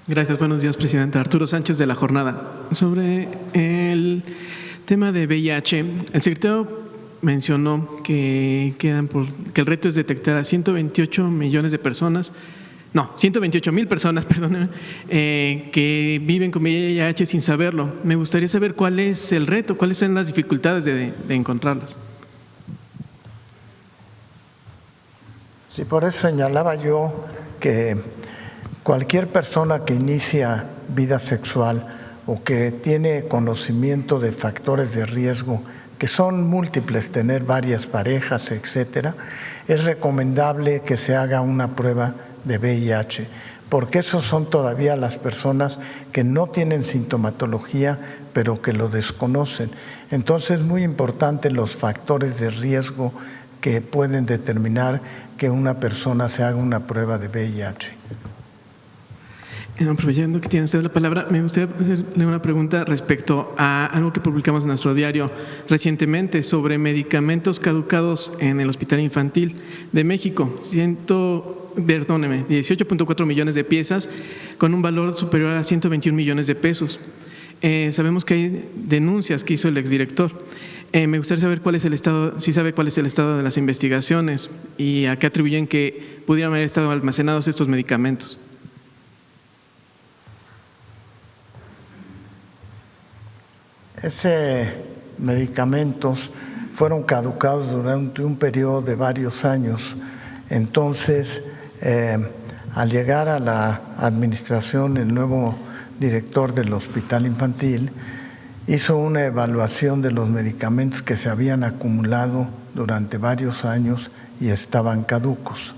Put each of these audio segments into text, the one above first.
Gracias, buenos días, presidente. Arturo Sánchez de La Jornada. Sobre el tema de VIH, el secretario mencionó que el reto es detectar a 128 millones de personas, 128,000 personas, perdónenme, que viven con VIH sin saberlo. Me gustaría saber cuál es el reto, cuáles son las dificultades de encontrarlas. Sí, por eso señalaba yo que cualquier persona que inicia vida sexual o que tiene conocimiento de factores de riesgo, que son múltiples, tener varias parejas, etcétera, es recomendable que se haga una prueba de VIH, porque esos son todavía las personas que no tienen sintomatología, pero que lo desconocen. Entonces, es muy importante los factores de riesgo que pueden determinar que una persona se haga una prueba de VIH. Aprovechando que tiene usted la palabra, me gustaría hacerle una pregunta respecto a algo que publicamos en nuestro diario recientemente sobre medicamentos caducados en el Hospital Infantil de México. 18.4 millones de piezas con un valor superior a 121 millones de pesos. Sabemos que hay denuncias que hizo el exdirector. Me gustaría saber cuál es el estado, si sabe cuál es el estado de las investigaciones y a qué atribuyen que pudieran haber estado almacenados estos medicamentos. Esos medicamentos fueron caducados durante un periodo de varios años. Entonces, al llegar a la administración, el nuevo director del Hospital Infantil hizo una evaluación de los medicamentos que se habían acumulado durante varios años y estaban caducos.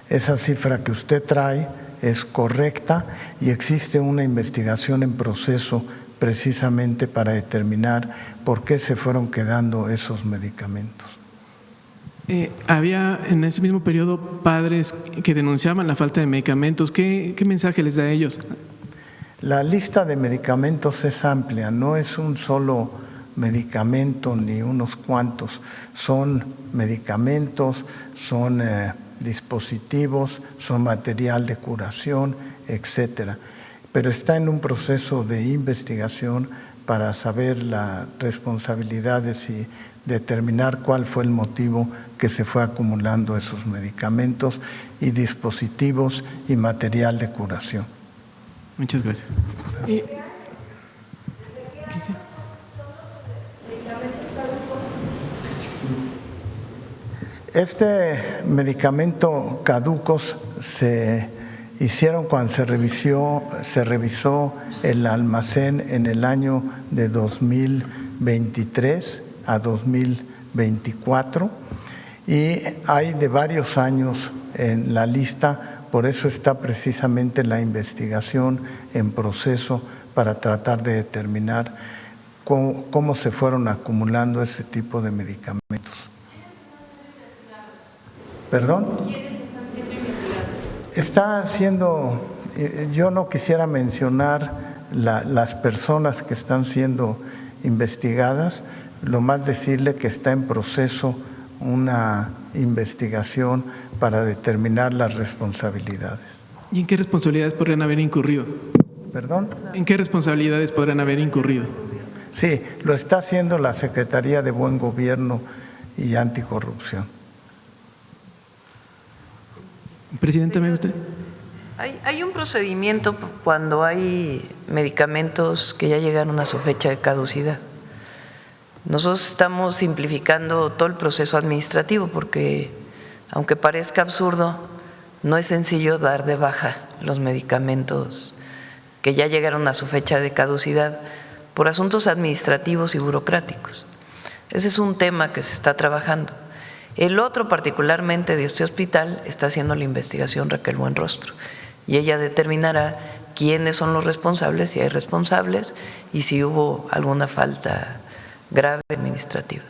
Esa cifra que usted trae es correcta y existe una investigación en proceso precisamente para determinar por qué se fueron quedando esos medicamentos. Había en ese mismo periodo padres que denunciaban la falta de medicamentos. ¿Qué mensaje les da a ellos? La lista de medicamentos es amplia, no es un solo medicamento ni unos cuantos, son medicamentos, son dispositivos, son material de curación, etcétera. Pero está en un proceso de investigación para saber las responsabilidades y determinar cuál fue el motivo que se fue acumulando esos medicamentos y dispositivos y material de curación. Muchas gracias. Este medicamento caducos se hicieron cuando se revisó el almacén en el año de 2023 a 2024 y hay de varios años en la lista, por eso está precisamente la investigación en proceso para tratar de determinar cómo se fueron acumulando ese tipo de medicamentos. ¿Perdón? Está siendo, yo no quisiera mencionar las personas que están siendo investigadas, lo más decirle que está en proceso una investigación para determinar las responsabilidades. ¿Y en qué responsabilidades podrían haber incurrido? ¿Perdón? ¿En qué responsabilidades podrían haber incurrido? Sí, lo está haciendo la Secretaría de Buen Gobierno y Anticorrupción. Presidenta, ¿me gusta? Hay un procedimiento cuando hay medicamentos que ya llegaron a su fecha de caducidad. Nosotros estamos simplificando todo el proceso administrativo porque, aunque parezca absurdo, no es sencillo dar de baja los medicamentos que ya llegaron a su fecha de caducidad por asuntos administrativos y burocráticos. Ese es un tema que se está trabajando. El otro, particularmente de este hospital, está haciendo la investigación Raquel Buenrostro y ella determinará quiénes son los responsables, si hay responsables y si hubo alguna falta grave administrativa.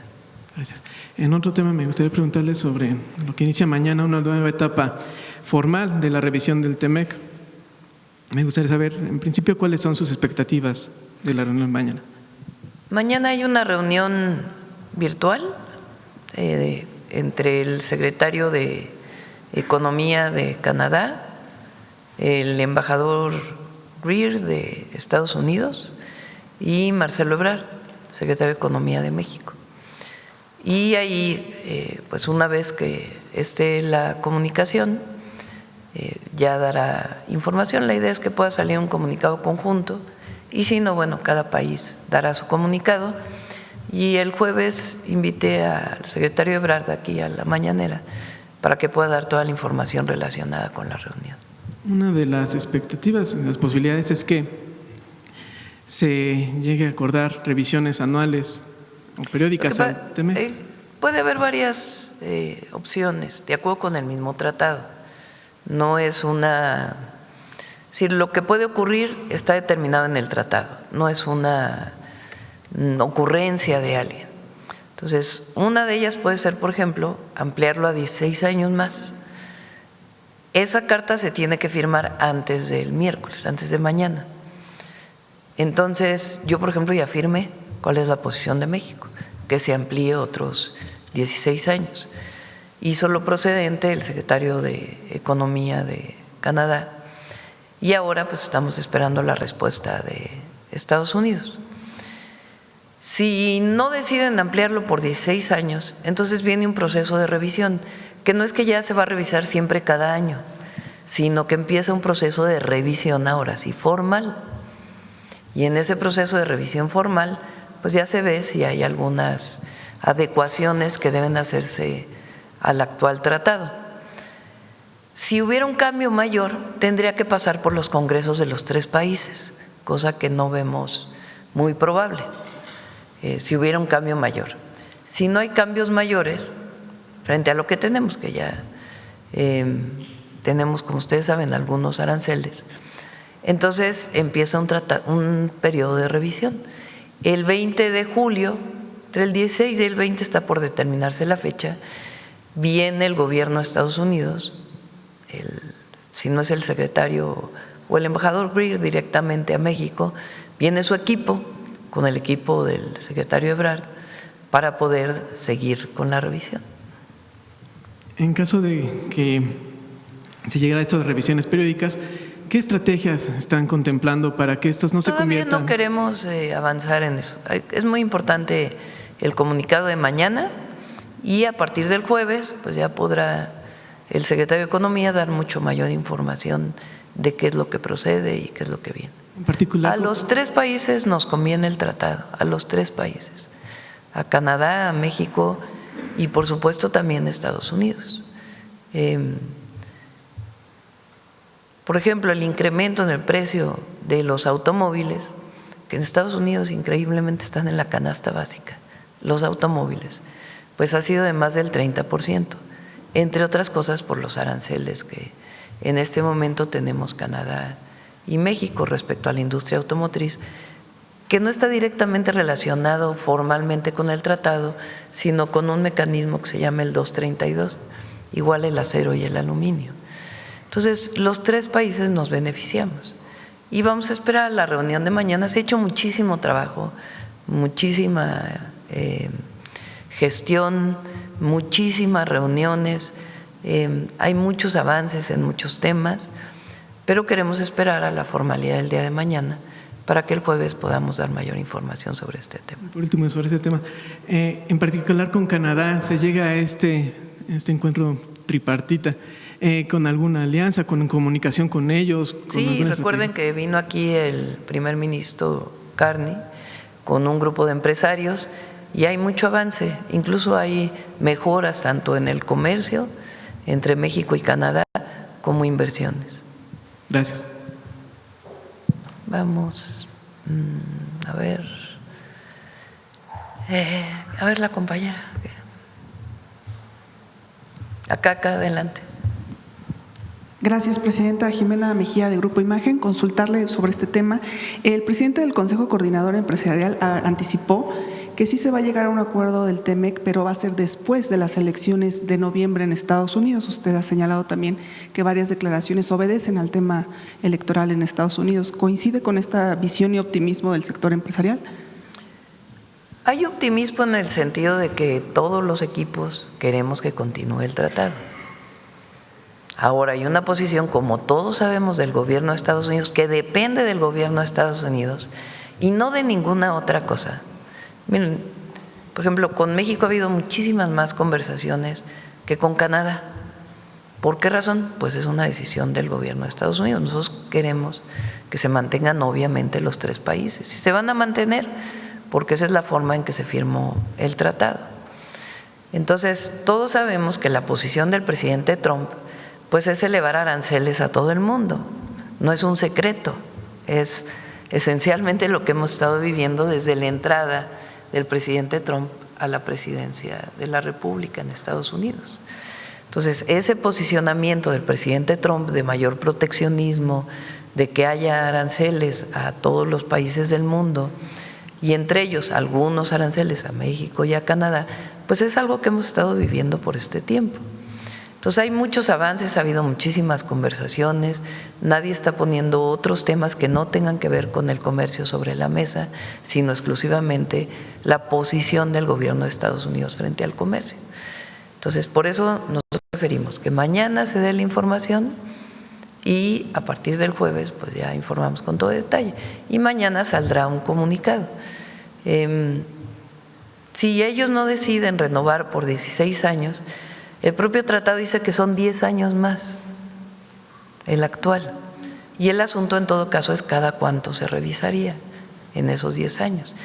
Gracias. En otro tema me gustaría preguntarle sobre lo que inicia mañana, una nueva etapa formal de la revisión del TEMEC. Me gustaría saber, en principio, cuáles son sus expectativas de la reunión mañana. Mañana hay una reunión virtual entre el secretario de Economía de Canadá, el embajador Greer de Estados Unidos y Marcelo Ebrard, secretario de Economía de México. Y ahí, pues una vez que esté la comunicación, ya dará información. La idea es que pueda salir un comunicado conjunto y si no, bueno, cada país dará su comunicado. Y el jueves invité al secretario Ebrard aquí a la mañanera para que pueda dar toda la información relacionada con la reunión. Una de las expectativas, las posibilidades es que se llegue a acordar revisiones anuales o periódicas al tema. Puede haber varias opciones, de acuerdo con el mismo tratado. No es una… Es decir, lo que puede ocurrir está determinado en el tratado, no es una ocurrencia de alguien. Entonces, una de ellas puede ser, por ejemplo, ampliarlo a 16 años más. Esa carta se tiene que firmar antes del miércoles, antes de mañana. Entonces, yo, por ejemplo, ya firmé cuál es la posición de México, que se amplíe otros 16 años. Hizo lo procedente el secretario de Economía de Canadá y ahora pues estamos esperando la respuesta de Estados Unidos. Si no deciden ampliarlo por 16 años, entonces viene un proceso de revisión, que no es que ya se va a revisar siempre cada año, sino que empieza un proceso de revisión ahora sí formal. Y en ese proceso de revisión formal, pues ya se ve si hay algunas adecuaciones que deben hacerse al actual tratado. Si hubiera un cambio mayor, tendría que pasar por los congresos de los 3 países, cosa que no vemos muy probable, si hubiera un cambio mayor. Si no hay cambios mayores, frente a lo que tenemos, que ya tenemos, como ustedes saben, algunos aranceles, entonces empieza un periodo de revisión. El 20 de julio, entre el 16 y el 20 está por determinarse la fecha, viene el gobierno de Estados Unidos, si no es el secretario o el embajador Greer directamente a México, viene su equipo con el equipo del secretario Ebrard para poder seguir con la revisión. En caso de que se llegara a estas revisiones periódicas, ¿qué estrategias están contemplando para que estas no se conviertan? Todavía no queremos avanzar en eso. Es muy importante el comunicado de mañana y a partir del jueves pues ya podrá el secretario de Economía dar mucho mayor información de qué es lo que procede y qué es lo que viene. En particular, a los 3 países nos conviene el tratado, a los 3 países, a Canadá, a México y por supuesto también a Estados Unidos. Por ejemplo, el incremento en el precio de los automóviles, que en Estados Unidos increíblemente están en la canasta básica, los automóviles, pues ha sido de más del 30%, entre otras cosas por los aranceles que en este momento tenemos Canadá y México respecto a la industria automotriz, que no está directamente relacionado formalmente con el tratado, sino con un mecanismo que se llama el 232, igual el acero y el aluminio. Entonces, los 3 países nos beneficiamos y vamos a esperar la reunión de mañana. Se ha hecho muchísimo trabajo, muchísima gestión, muchísimas reuniones, hay muchos avances en muchos temas, pero queremos esperar a la formalidad del día de mañana para que el jueves podamos dar mayor información sobre este tema. Por último, sobre este tema, en particular con Canadá, ¿se llega a este encuentro tripartita con alguna alianza, con comunicación con ellos? Sí, recuerden que vino aquí el primer ministro Carney con un grupo de empresarios y hay mucho avance, incluso hay mejoras tanto en el comercio entre México y Canadá como inversiones. Gracias. Vamos a ver la compañera. Acá adelante. Gracias, presidenta. Jimena Mejía, de Grupo Imagen. Consultarle sobre este tema. El presidente del Consejo Coordinador Empresarial anticipó que sí se va a llegar a un acuerdo del TEMEC, pero va a ser después de las elecciones de noviembre en Estados Unidos. Usted ha señalado también que varias declaraciones obedecen al tema electoral en Estados Unidos. ¿Coincide con esta visión y optimismo del sector empresarial? Hay optimismo en el sentido de que todos los equipos queremos que continúe el tratado. Ahora, hay una posición, como todos sabemos, del gobierno de Estados Unidos, que depende del gobierno de Estados Unidos y no de ninguna otra cosa. Miren, por ejemplo, con México ha habido muchísimas más conversaciones que con Canadá. ¿Por qué razón? Pues es una decisión del gobierno de Estados Unidos. Nosotros queremos que se mantengan obviamente los tres países. Y se van a mantener porque esa es la forma en que se firmó el tratado. Entonces, todos sabemos que la posición del presidente Trump pues es elevar aranceles a todo el mundo. No es un secreto, es esencialmente lo que hemos estado viviendo desde la entrada del presidente Trump a la presidencia de la República en Estados Unidos. Entonces, ese posicionamiento del presidente Trump de mayor proteccionismo, de que haya aranceles a todos los países del mundo y entre ellos algunos aranceles a México y a Canadá, pues es algo que hemos estado viviendo por este tiempo. Entonces hay muchos avances, ha habido muchísimas conversaciones, nadie está poniendo otros temas que no tengan que ver con el comercio sobre la mesa, sino exclusivamente la posición del gobierno de Estados Unidos frente al comercio. Entonces, por eso nosotros preferimos que mañana se dé la información y a partir del jueves pues ya informamos con todo detalle y mañana saldrá un comunicado. Si ellos no deciden renovar por 16 años, el propio tratado dice que son 10 años más, el actual. Y el asunto en todo caso es cada cuánto se revisaría en esos 10 años.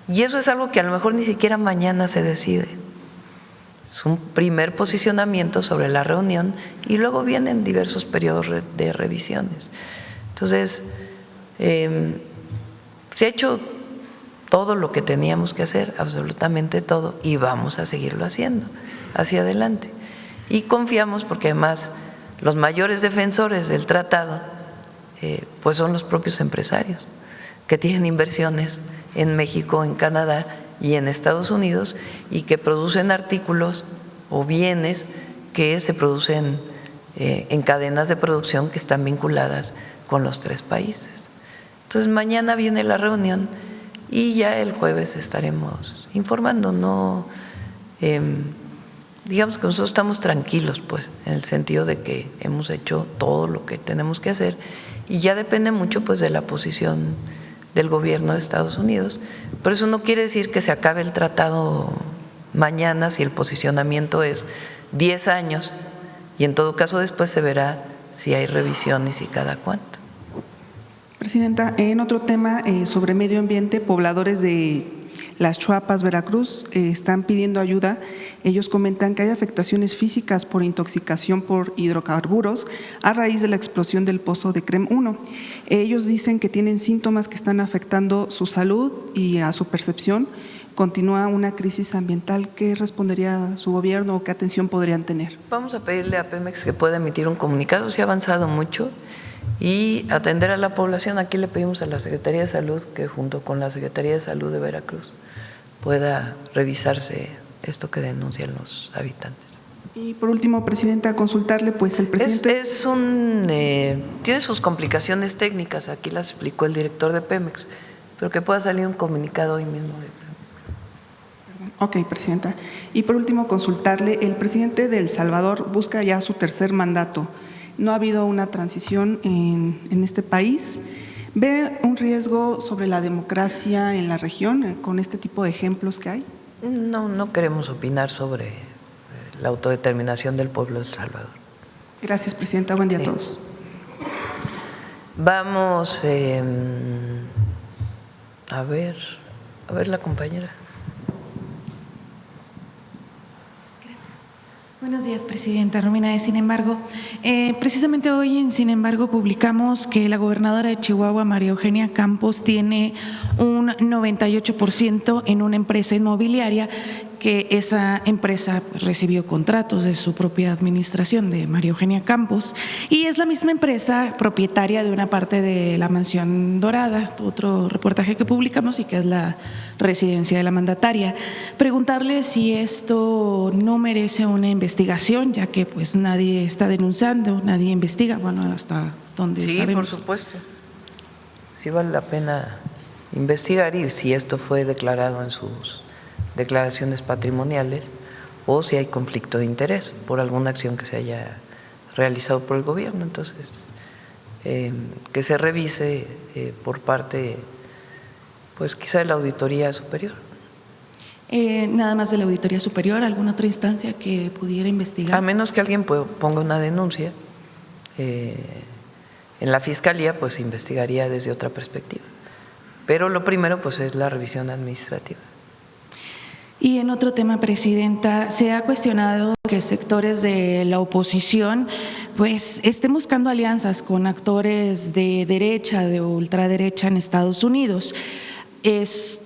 Y eso es algo que a lo mejor ni siquiera mañana se decide. Es un primer posicionamiento sobre la reunión y luego vienen diversos periodos de revisiones. Entonces, se ha hecho todo lo que teníamos que hacer, absolutamente todo, y vamos a seguirlo haciendo hacia adelante. Y confiamos porque además los mayores defensores del tratado pues son los propios empresarios que tienen inversiones en México, en Canadá y en Estados Unidos y que producen artículos o bienes que se producen en cadenas de producción que están vinculadas con los tres países. Entonces mañana viene la reunión y ya el jueves estaremos informando, no digamos que nosotros estamos tranquilos, pues, en el sentido de que hemos hecho todo lo que tenemos que hacer y ya depende mucho, pues, de la posición del gobierno de Estados Unidos. Pero eso no quiere decir que se acabe el tratado mañana si el posicionamiento es 10 años y en todo caso después se verá si hay revisiones y cada cuánto. Presidenta, en otro tema sobre medio ambiente, pobladores de Las Chuapas, Veracruz, están pidiendo ayuda. Ellos comentan que hay afectaciones físicas por intoxicación por hidrocarburos a raíz de la explosión del pozo de CREM 1. Ellos dicen que tienen síntomas que están afectando su salud y a su percepción. Continúa una crisis ambiental. ¿Qué respondería su gobierno o qué atención podrían tener? Vamos a pedirle a Pemex que pueda emitir un comunicado. Se ha avanzado mucho y atender a la población. Aquí le pedimos a la Secretaría de Salud que junto con la Secretaría de Salud de Veracruz pueda revisarse esto que denuncian los habitantes. Y por último, Presidenta, consultarle, pues el presidente… Tiene sus complicaciones técnicas, aquí las explicó el director de Pemex, pero que pueda salir un comunicado hoy mismo de Pemex. Ok, Presidenta. Y por último, consultarle, el presidente de El Salvador busca ya su tercer mandato. No ha habido una transición en este país. ¿Ve un riesgo sobre la democracia en la región con este tipo de ejemplos que hay? No queremos opinar sobre la autodeterminación del pueblo de El Salvador. Gracias, Presidenta. Buen día a todos. Vamos a ver la compañera. Buenos días, Presidenta. Romina de Sin Embargo. Precisamente hoy en Sin Embargo publicamos que la gobernadora de Chihuahua, María Eugenia Campos, tiene un 98% en una empresa inmobiliaria, que esa empresa recibió contratos de su propia administración, de María Eugenia Campos, y es la misma empresa propietaria de una parte de la Mansión Dorada, otro reportaje que publicamos y que es la residencia de la mandataria. Preguntarle si esto no merece una investigación, ya que pues nadie está denunciando, nadie investiga, bueno, hasta donde sí, sabemos. Sí, por supuesto. Sí vale la pena investigar y si esto fue declarado en sus declaraciones patrimoniales o si hay conflicto de interés por alguna acción que se haya realizado por el gobierno. Entonces, que se revise por parte, pues quizá de la Auditoría Superior. Nada más de la Auditoría Superior, ¿alguna otra instancia que pudiera investigar? A menos que alguien ponga una denuncia en la Fiscalía, pues se investigaría desde otra perspectiva. Pero lo primero pues es la revisión administrativa. Y en otro tema, Presidenta, se ha cuestionado que sectores de la oposición pues estén buscando alianzas con actores de derecha, de ultraderecha en Estados Unidos.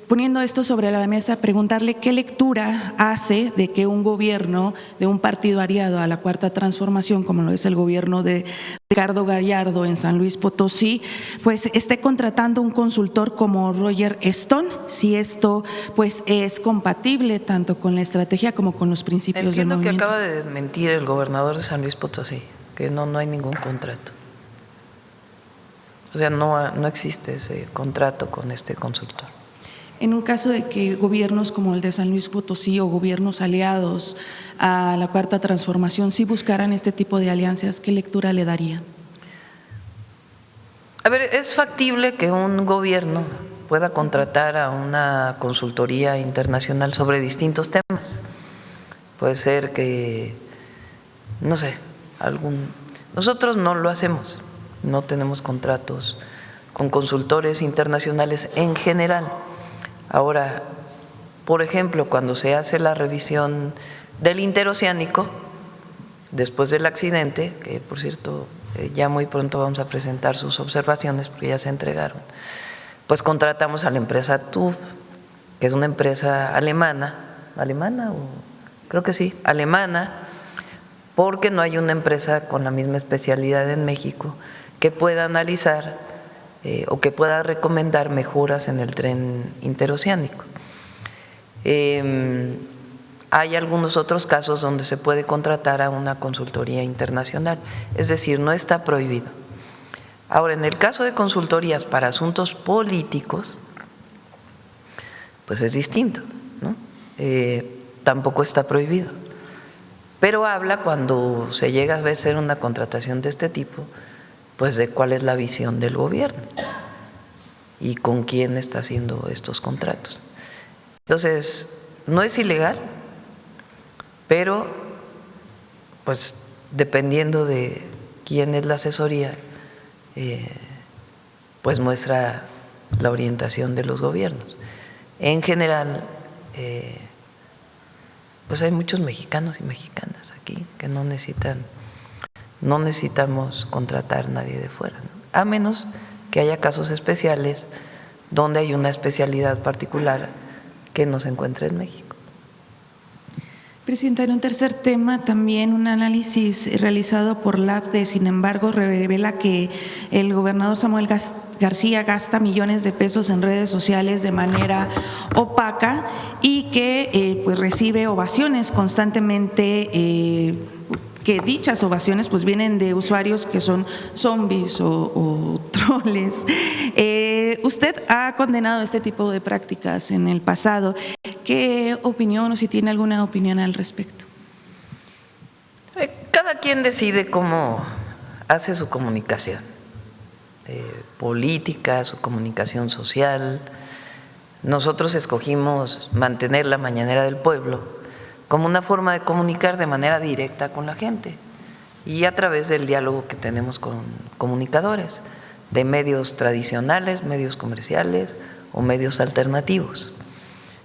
Poniendo esto sobre la mesa, preguntarle qué lectura hace de que un gobierno de un partido aliado a la Cuarta Transformación, como lo es el gobierno de Ricardo Gallardo en San Luis Potosí, pues esté contratando un consultor como Roger Stone, si esto pues es compatible tanto con la estrategia como con los principios del movimiento. Entiendo que acaba de desmentir el gobernador de San Luis Potosí, que no hay ningún contrato. O sea, no existe ese contrato con este consultor. En un caso de que gobiernos como el de San Luis Potosí o gobiernos aliados a la Cuarta Transformación sí buscaran este tipo de alianzas, ¿qué lectura le daría? A ver, es factible que un gobierno pueda contratar a una consultoría internacional sobre distintos temas. Puede ser que, no sé, nosotros no lo hacemos. No tenemos contratos con consultores internacionales en general. Ahora, por ejemplo, cuando se hace la revisión del interoceánico, después del accidente, que por cierto ya muy pronto vamos a presentar sus observaciones porque ya se entregaron, pues contratamos a la empresa TÜV, que es una empresa alemana o creo que sí, alemana, porque no hay una empresa con la misma especialidad en México que pueda analizar o que pueda recomendar mejoras en el tren interoceánico. Hay algunos otros casos donde se puede contratar a una consultoría internacional, es decir, no está prohibido. Ahora, en el caso de consultorías para asuntos políticos, pues es distinto, ¿no? Tampoco está prohibido. Pero habla cuando se llega a hacer una contratación de este tipo, pues de cuál es la visión del gobierno y con quién está haciendo estos contratos. Entonces, no es ilegal, pero pues dependiendo de quién es la asesoría, pues muestra la orientación de los gobiernos. En general, pues hay muchos mexicanos y mexicanas aquí que no necesitamos contratar a nadie de fuera, ¿no? A menos que haya casos especiales donde hay una especialidad particular que no se encuentra en México. Presidenta, en un tercer tema, también un análisis realizado por LAPDE, sin embargo, revela que el gobernador Samuel García gasta millones de pesos en redes sociales de manera opaca y que pues recibe ovaciones constantemente, que dichas ovaciones pues vienen de usuarios que son zombies o troles. Usted ha condenado este tipo de prácticas en el pasado. ¿Qué opinión o si tiene alguna opinión al respecto? Cada quien decide cómo hace su comunicación política, su comunicación social. Nosotros escogimos mantener la Mañanera del Pueblo como una forma de comunicar de manera directa con la gente y a través del diálogo que tenemos con comunicadores de medios tradicionales, medios comerciales o medios alternativos.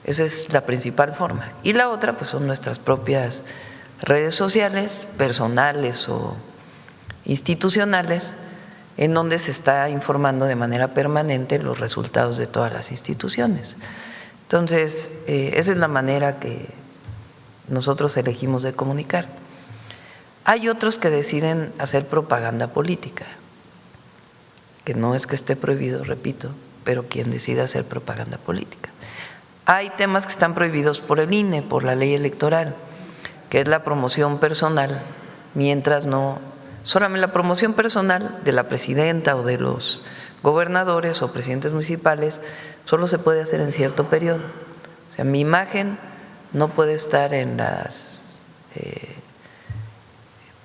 Esa es la principal forma. Y la otra pues son nuestras propias redes sociales, personales o institucionales, en donde se está informando de manera permanente los resultados de todas las instituciones. Entonces, esa es la manera que nosotros elegimos de comunicar. Hay otros que deciden hacer propaganda política, que no es que esté prohibido, repito, pero quien decide hacer propaganda política. Hay temas que están prohibidos por el INE, por la ley electoral, que es la promoción personal, mientras no, solamente la promoción personal de la presidenta o de los gobernadores o presidentes municipales solo se puede hacer en cierto periodo. O sea, mi imagen no puede estar en las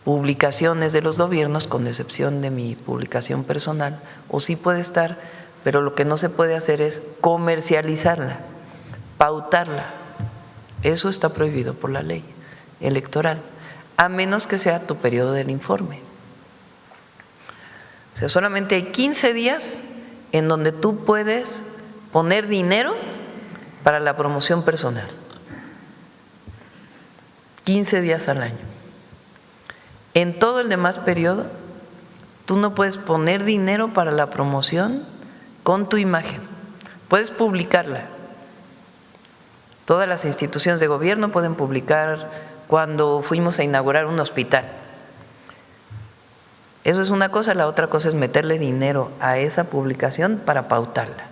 publicaciones de los gobiernos, con excepción de mi publicación personal, o sí puede estar, pero lo que no se puede hacer es comercializarla, pautarla. Eso está prohibido por la ley electoral, a menos que sea tu periodo del informe. O sea, solamente hay 15 días en donde tú puedes poner dinero para la promoción personal. 15 días al año. En todo el demás periodo, tú no puedes poner dinero para la promoción con tu imagen. Puedes publicarla. Todas las instituciones de gobierno pueden publicar cuando fuimos a inaugurar un hospital. Eso es una cosa, la otra cosa es meterle dinero a esa publicación para pautarla.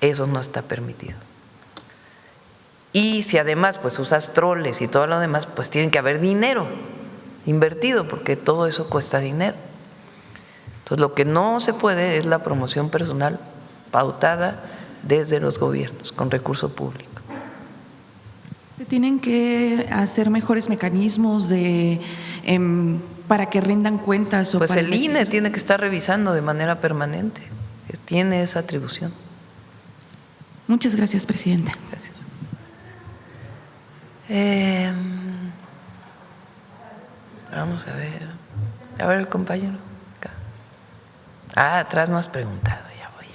Eso no está permitido. Y si además pues usas troles y todo lo demás, pues tiene que haber dinero invertido, porque todo eso cuesta dinero. Entonces lo que no se puede es la promoción personal pautada desde los gobiernos con recurso público. Se tienen que hacer mejores mecanismos para que rindan cuentas. Pues el INE tiene que estar revisando de manera permanente, tiene esa atribución. Muchas gracias, presidenta. Gracias. Vamos a ver el compañero. Acá. Atrás no has preguntado, ya voy.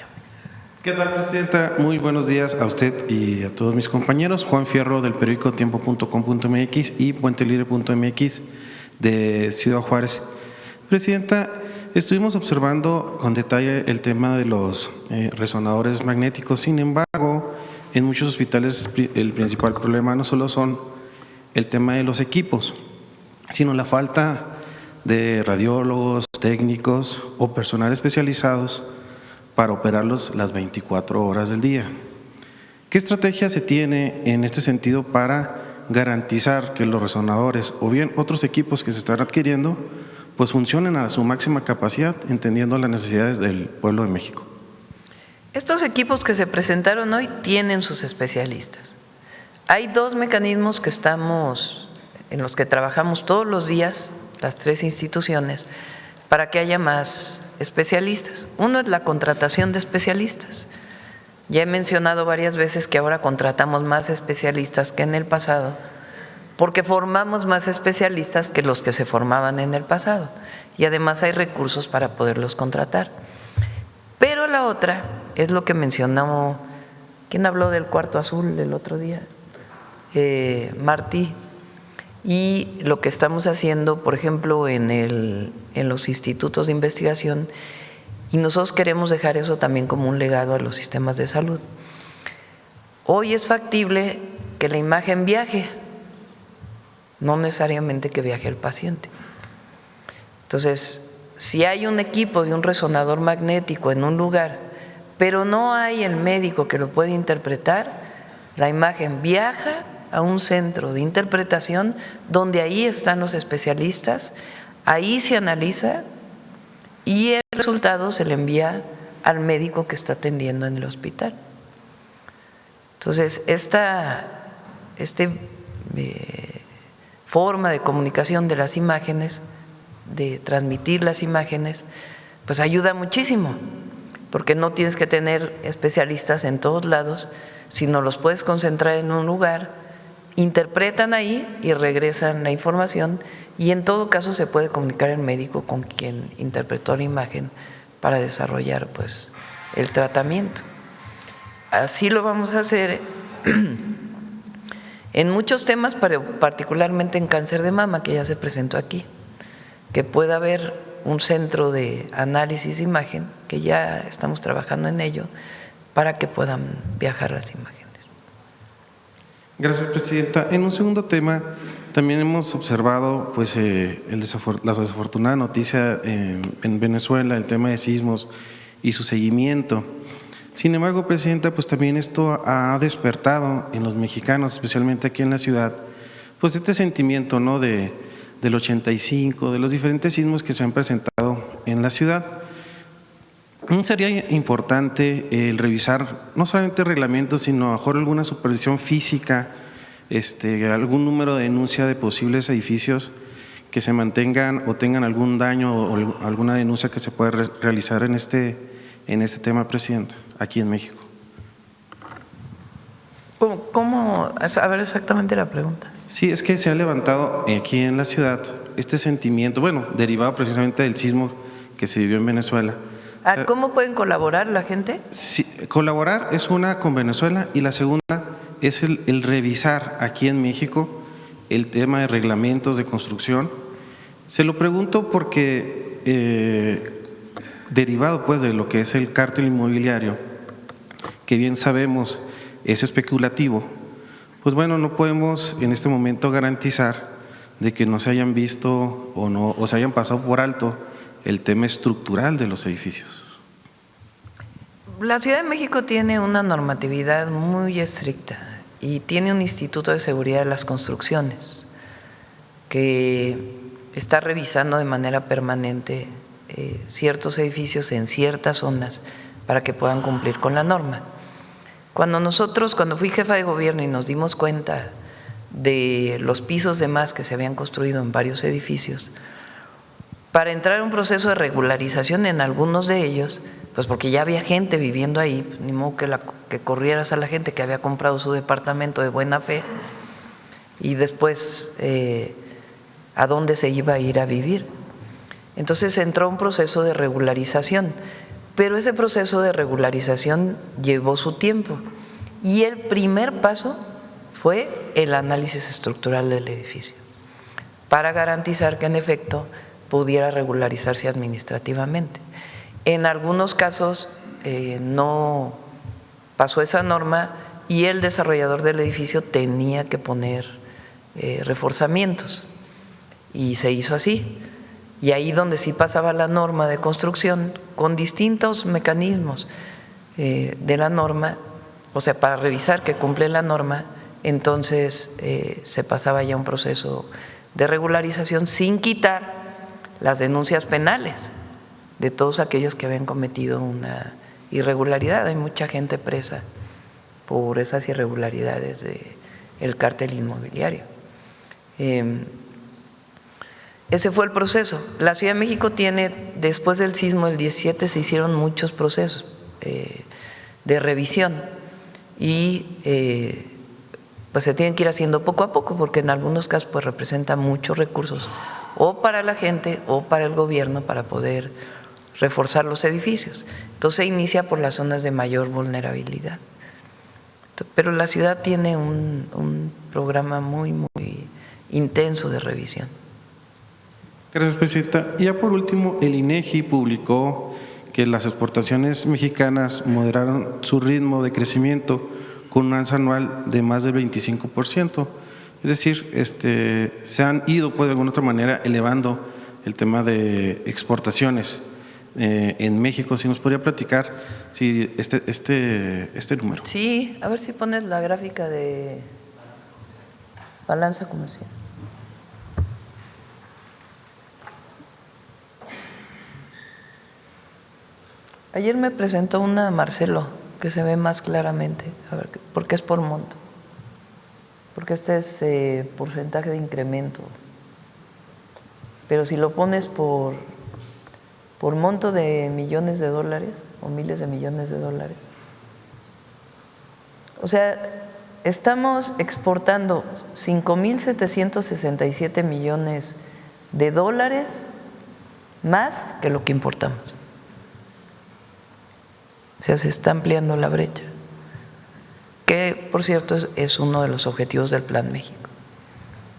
¿Qué tal, presidenta? Muy buenos días a usted y a todos mis compañeros. Juan Fierro, del periódico tiempo.com.mx y puentelibre.mx de Ciudad Juárez. Presidenta, estuvimos observando con detalle el tema de los resonadores magnéticos. Sin embargo, en muchos hospitales el principal problema no solo son el tema de los equipos, sino la falta de radiólogos, técnicos o personal especializados para operarlos las 24 horas del día. ¿Qué estrategia se tiene en este sentido para garantizar que los resonadores o bien otros equipos que se están adquiriendo pues funcionen a su máxima capacidad, entendiendo las necesidades del pueblo de México? Estos equipos que se presentaron hoy tienen sus especialistas. Hay dos mecanismos en los que trabajamos todos los días, las tres instituciones, para que haya más especialistas. Uno es la contratación de especialistas. Ya he mencionado varias veces que ahora contratamos más especialistas que en el pasado, porque formamos más especialistas que los que se formaban en el pasado, y además hay recursos para poderlos contratar. Pero la otra es lo que mencionó, ¿quién habló del cuarto azul el otro día? Martí. Y lo que estamos haciendo, por ejemplo, en los institutos de investigación, y nosotros queremos dejar eso también como un legado a los sistemas de salud. Hoy es factible que la imagen viaje, no necesariamente que viaje el paciente. Entonces, si hay un equipo de un resonador magnético en un lugar, pero no hay el médico que lo puede interpretar, la imagen viaja a un centro de interpretación donde ahí están los especialistas, ahí se analiza y el resultado se le envía al médico que está atendiendo en el hospital. Entonces, esta forma de comunicación de las imágenes, de transmitir las imágenes, pues ayuda muchísimo, porque no tienes que tener especialistas en todos lados, sino los puedes concentrar en un lugar, interpretan ahí y regresan la información, y en todo caso se puede comunicar el médico con quien interpretó la imagen para desarrollar pues el tratamiento. Así lo vamos a hacer en muchos temas, pero particularmente en cáncer de mama, que ya se presentó aquí, que pueda haber un centro de análisis de imagen, que ya estamos trabajando en ello, para que puedan viajar las imágenes. Gracias, presidenta. En un segundo tema, también hemos observado pues, la desafortunada noticia en Venezuela, el tema de sismos y su seguimiento. Sin embargo, presidenta, pues también esto ha despertado en los mexicanos, especialmente aquí en la ciudad, pues este sentimiento, ¿no?, del 85, de los diferentes sismos que se han presentado en la ciudad. Sería importante el revisar no solamente reglamentos, sino a lo mejor alguna supervisión física, algún número de denuncia de posibles edificios que se mantengan o tengan algún daño o alguna denuncia que se pueda realizar en este tema, Presidenta, aquí en México. ¿Cómo? A ver exactamente la pregunta. Sí, es que se ha levantado aquí en la ciudad este sentimiento, bueno, derivado precisamente del sismo que se vivió en Venezuela. O sea, ¿Cómo pueden colaborar la gente? sí, colaborar es una con Venezuela y la segunda es el revisar aquí en México el tema de reglamentos de construcción. Se lo pregunto porque derivado pues de lo que es el cártel inmobiliario, que bien sabemos es especulativo, pues bueno, no podemos en este momento garantizar de que no se hayan visto o se hayan pasado por alto el tema estructural de los edificios. La Ciudad de México tiene una normatividad muy estricta y tiene un Instituto de Seguridad de las Construcciones que está revisando de manera permanente ciertos edificios en ciertas zonas para que puedan cumplir con la norma. Cuando fui jefa de gobierno y nos dimos cuenta de los pisos de más que se habían construido en varios edificios, para entrar a un proceso de regularización en algunos de ellos, pues porque ya había gente viviendo ahí, pues ni modo que corrieras a la gente que había comprado su departamento de buena fe y después a dónde se iba a ir a vivir. Entonces entró un proceso de regularización, pero ese proceso de regularización llevó su tiempo y el primer paso fue el análisis estructural del edificio para garantizar que en efecto pudiera regularizarse administrativamente. En algunos casos no pasó esa norma y el desarrollador del edificio tenía que poner reforzamientos y se hizo así. Y ahí donde sí pasaba la norma de construcción con distintos mecanismos de la norma, o sea, para revisar que cumple la norma, entonces se pasaba ya un proceso de regularización sin quitar las denuncias penales de todos aquellos que habían cometido una irregularidad. Hay mucha gente presa por esas irregularidades del cártel inmobiliario. Ese fue el proceso. La Ciudad de México tiene, después del sismo del 17, se hicieron muchos procesos de revisión y pues se tienen que ir haciendo poco a poco porque en algunos casos pues representa muchos recursos o para la gente o para el gobierno para poder reforzar los edificios. Entonces se inicia por las zonas de mayor vulnerabilidad. Pero la ciudad tiene un programa muy, muy intenso de revisión. Gracias, Presidenta. Y ya por último, el INEGI publicó que las exportaciones mexicanas moderaron su ritmo de crecimiento con un alza anual de más del 25%. Es decir, se han ido pues, de alguna otra manera elevando el tema de exportaciones en México. Si nos podría platicar si este número. Sí, a ver si pones la gráfica de balanza comercial. Ayer me presentó una Marcelo que se ve más claramente, a ver, porque es por monto, porque este es porcentaje de incremento, pero si lo pones por monto de millones de dólares o miles de millones de dólares, o sea, estamos exportando 5.767 millones de dólares más que lo que importamos. O sea, se está ampliando la brecha, que por cierto es uno de los objetivos del Plan México,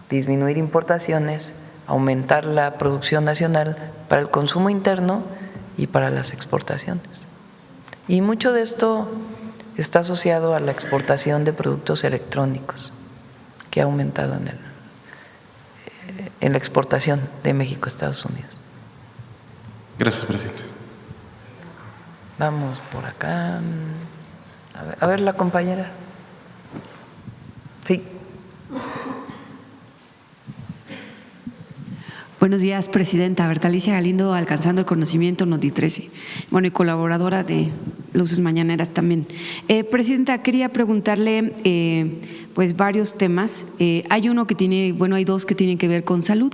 disminuir importaciones, aumentar la producción nacional para el consumo interno y para las exportaciones. Y mucho de esto está asociado a la exportación de productos electrónicos, que ha aumentado en la exportación de México a Estados Unidos. Gracias, Presidente. Vamos por acá. A ver la compañera. Sí. Buenos días, Presidenta. Bertalicia Galindo, Alcanzando el Conocimiento, Noti 13. Bueno, y colaboradora de luces mañaneras también. Presidenta, quería preguntarle pues varios temas. Hay uno que tiene, bueno, hay dos que tienen que ver con salud.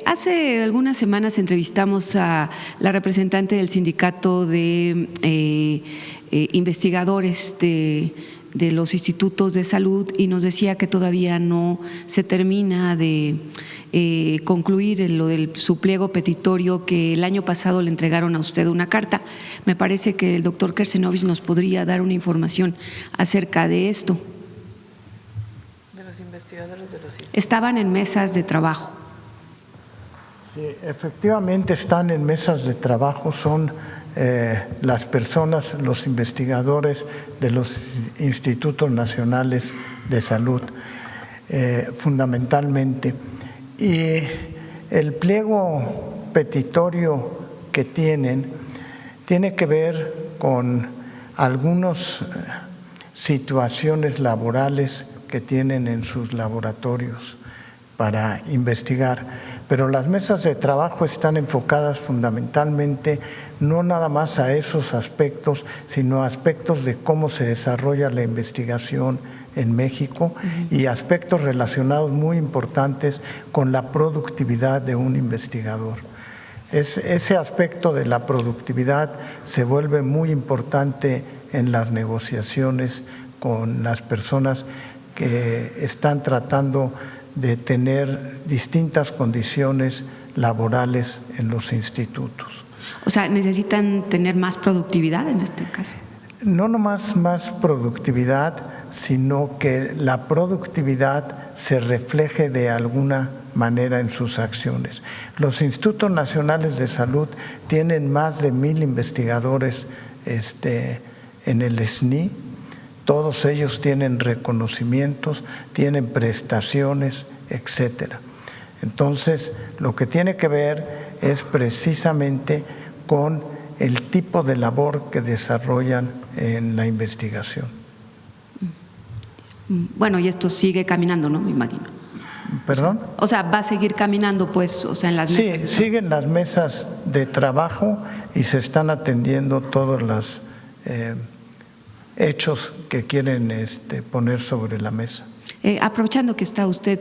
Hace algunas semanas entrevistamos a la representante del sindicato de investigadores de los institutos de salud y nos decía que todavía no se termina de concluir lo del su pliego petitorio, que el año pasado le entregaron a usted una carta. Me parece que el doctor Kersenovich nos podría dar una información acerca de esto. De los investigadores de los institutos. Estaban en mesas de trabajo. Sí, efectivamente están en mesas de trabajo, son las personas, los investigadores de los institutos nacionales de salud, fundamentalmente. Y el pliego petitorio que tiene que ver con algunas situaciones laborales que tienen en sus laboratorios para investigar, pero las mesas de trabajo están enfocadas fundamentalmente no nada más a esos aspectos, sino a aspectos de cómo se desarrolla la investigación en México y aspectos relacionados muy importantes con la productividad de un investigador. Ese aspecto de la productividad se vuelve muy importante en las negociaciones con las personas que están tratando de tener distintas condiciones laborales en los institutos. O sea, ¿necesitan tener más productividad en este caso? No nomás más productividad, sino que la productividad se refleje de alguna manera en sus acciones. Los institutos nacionales de salud tienen más de 1,000 investigadores en el SNI. Todos ellos tienen reconocimientos, tienen prestaciones, etcétera. Entonces, lo que tiene que ver es precisamente con el tipo de labor que desarrollan en la investigación. Bueno, y esto sigue caminando, ¿no? Me imagino. ¿Perdón? O sea, va a seguir caminando, pues, o sea, en las mesas. Sí, siguen las mesas de trabajo y se están atendiendo todos los hechos que quieren poner sobre la mesa. Aprovechando que está usted,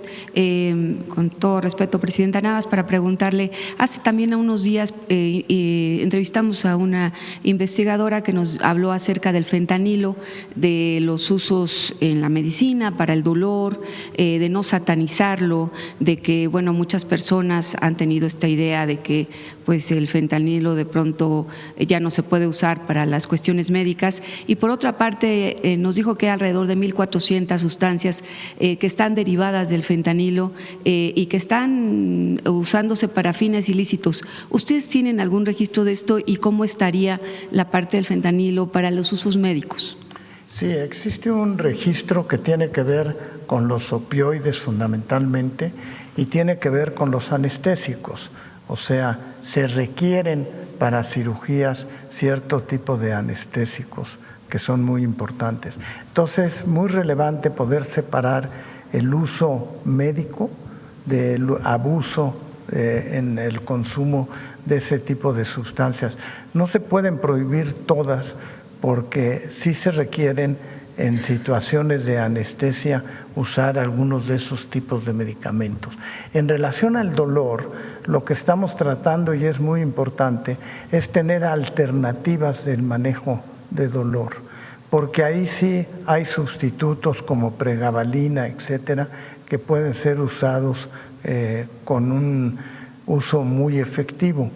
con todo respeto, Presidenta, nada más para preguntarle, hace también unos días entrevistamos a una investigadora que nos habló acerca del fentanilo, de los usos en la medicina para el dolor, de no satanizarlo, de que, bueno, muchas personas han tenido esta idea de que pues el fentanilo de pronto ya no se puede usar para las cuestiones médicas, y por otra parte nos dijo que hay alrededor de 1,400 sustancias que están derivadas del fentanilo y que están usándose para fines ilícitos. ¿Ustedes tienen algún registro de esto y cómo estaría la parte del fentanilo para los usos médicos? Sí, existe un registro que tiene que ver con los opioides fundamentalmente y tiene que ver con los anestésicos. O sea, se requieren para cirugías cierto tipo de anestésicos que son muy importantes. Entonces, es muy relevante poder separar el uso médico del abuso en el consumo de ese tipo de sustancias. No se pueden prohibir todas porque sí se requieren en situaciones de anestesia usar algunos de esos tipos de medicamentos. En relación al dolor, lo que estamos tratando, y es muy importante, es tener alternativas del manejo de dolor, porque ahí sí hay sustitutos como pregabalina, etcétera, que pueden ser usados con un uso muy efectivo.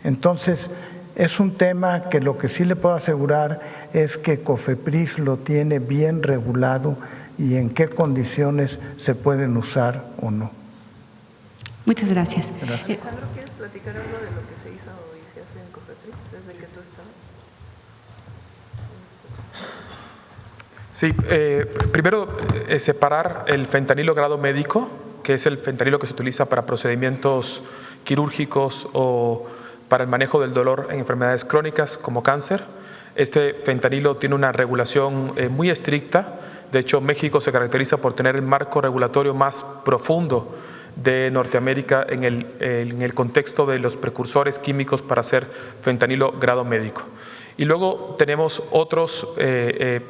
Entonces, es un tema que lo que sí le puedo asegurar es que COFEPRIS lo tiene bien regulado y en qué condiciones se pueden usar o no. Muchas gracias. Gracias. Alejandro, ¿quieres platicar algo de lo que se hizo y se hace en COFEPRIS desde que tú estabas? Sí, primero separar el fentanilo grado médico, que es el fentanilo que se utiliza para procedimientos quirúrgicos o para el manejo del dolor en enfermedades crónicas como cáncer. Este fentanilo tiene una regulación muy estricta. De hecho, México se caracteriza por tener el marco regulatorio más profundo de Norteamérica en el contexto de los precursores químicos para hacer fentanilo grado médico. Y luego tenemos otros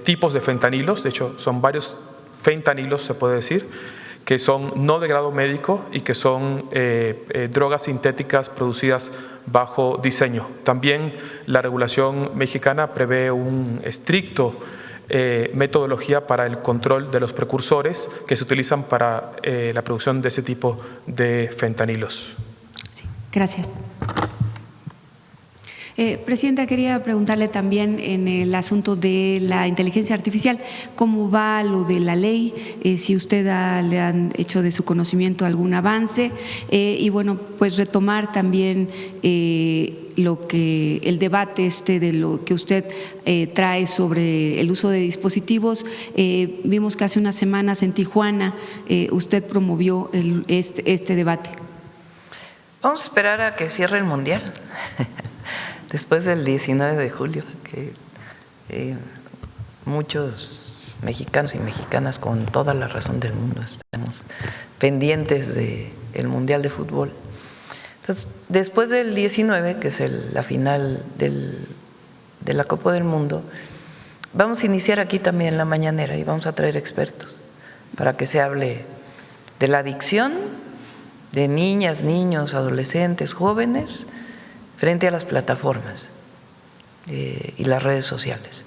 tipos de fentanilos, de hecho son varios fentanilos, se puede decir, que son no de grado médico y que son drogas sintéticas producidas bajo diseño. También la regulación mexicana prevé un estricto metodología para el control de los precursores que se utilizan para la producción de ese tipo de fentanilos. Sí, gracias. Presidenta, quería preguntarle también en el asunto de la inteligencia artificial, ¿cómo va lo de la ley? Si usted le han hecho de su conocimiento algún avance y bueno, pues retomar también el debate de lo que usted trae sobre el uso de dispositivos. Vimos que hace unas semanas en Tijuana usted promovió este debate. Vamos a esperar a que cierre el Mundial. Después del 19 de julio, que muchos mexicanos y mexicanas con toda la razón del mundo estamos pendientes del Mundial de Fútbol. Entonces, después del 19, que es la final de la Copa del Mundo, vamos a iniciar aquí también la mañanera y vamos a traer expertos para que se hable de la adicción de niñas, niños, adolescentes, jóvenes, frente a las plataformas y las redes sociales.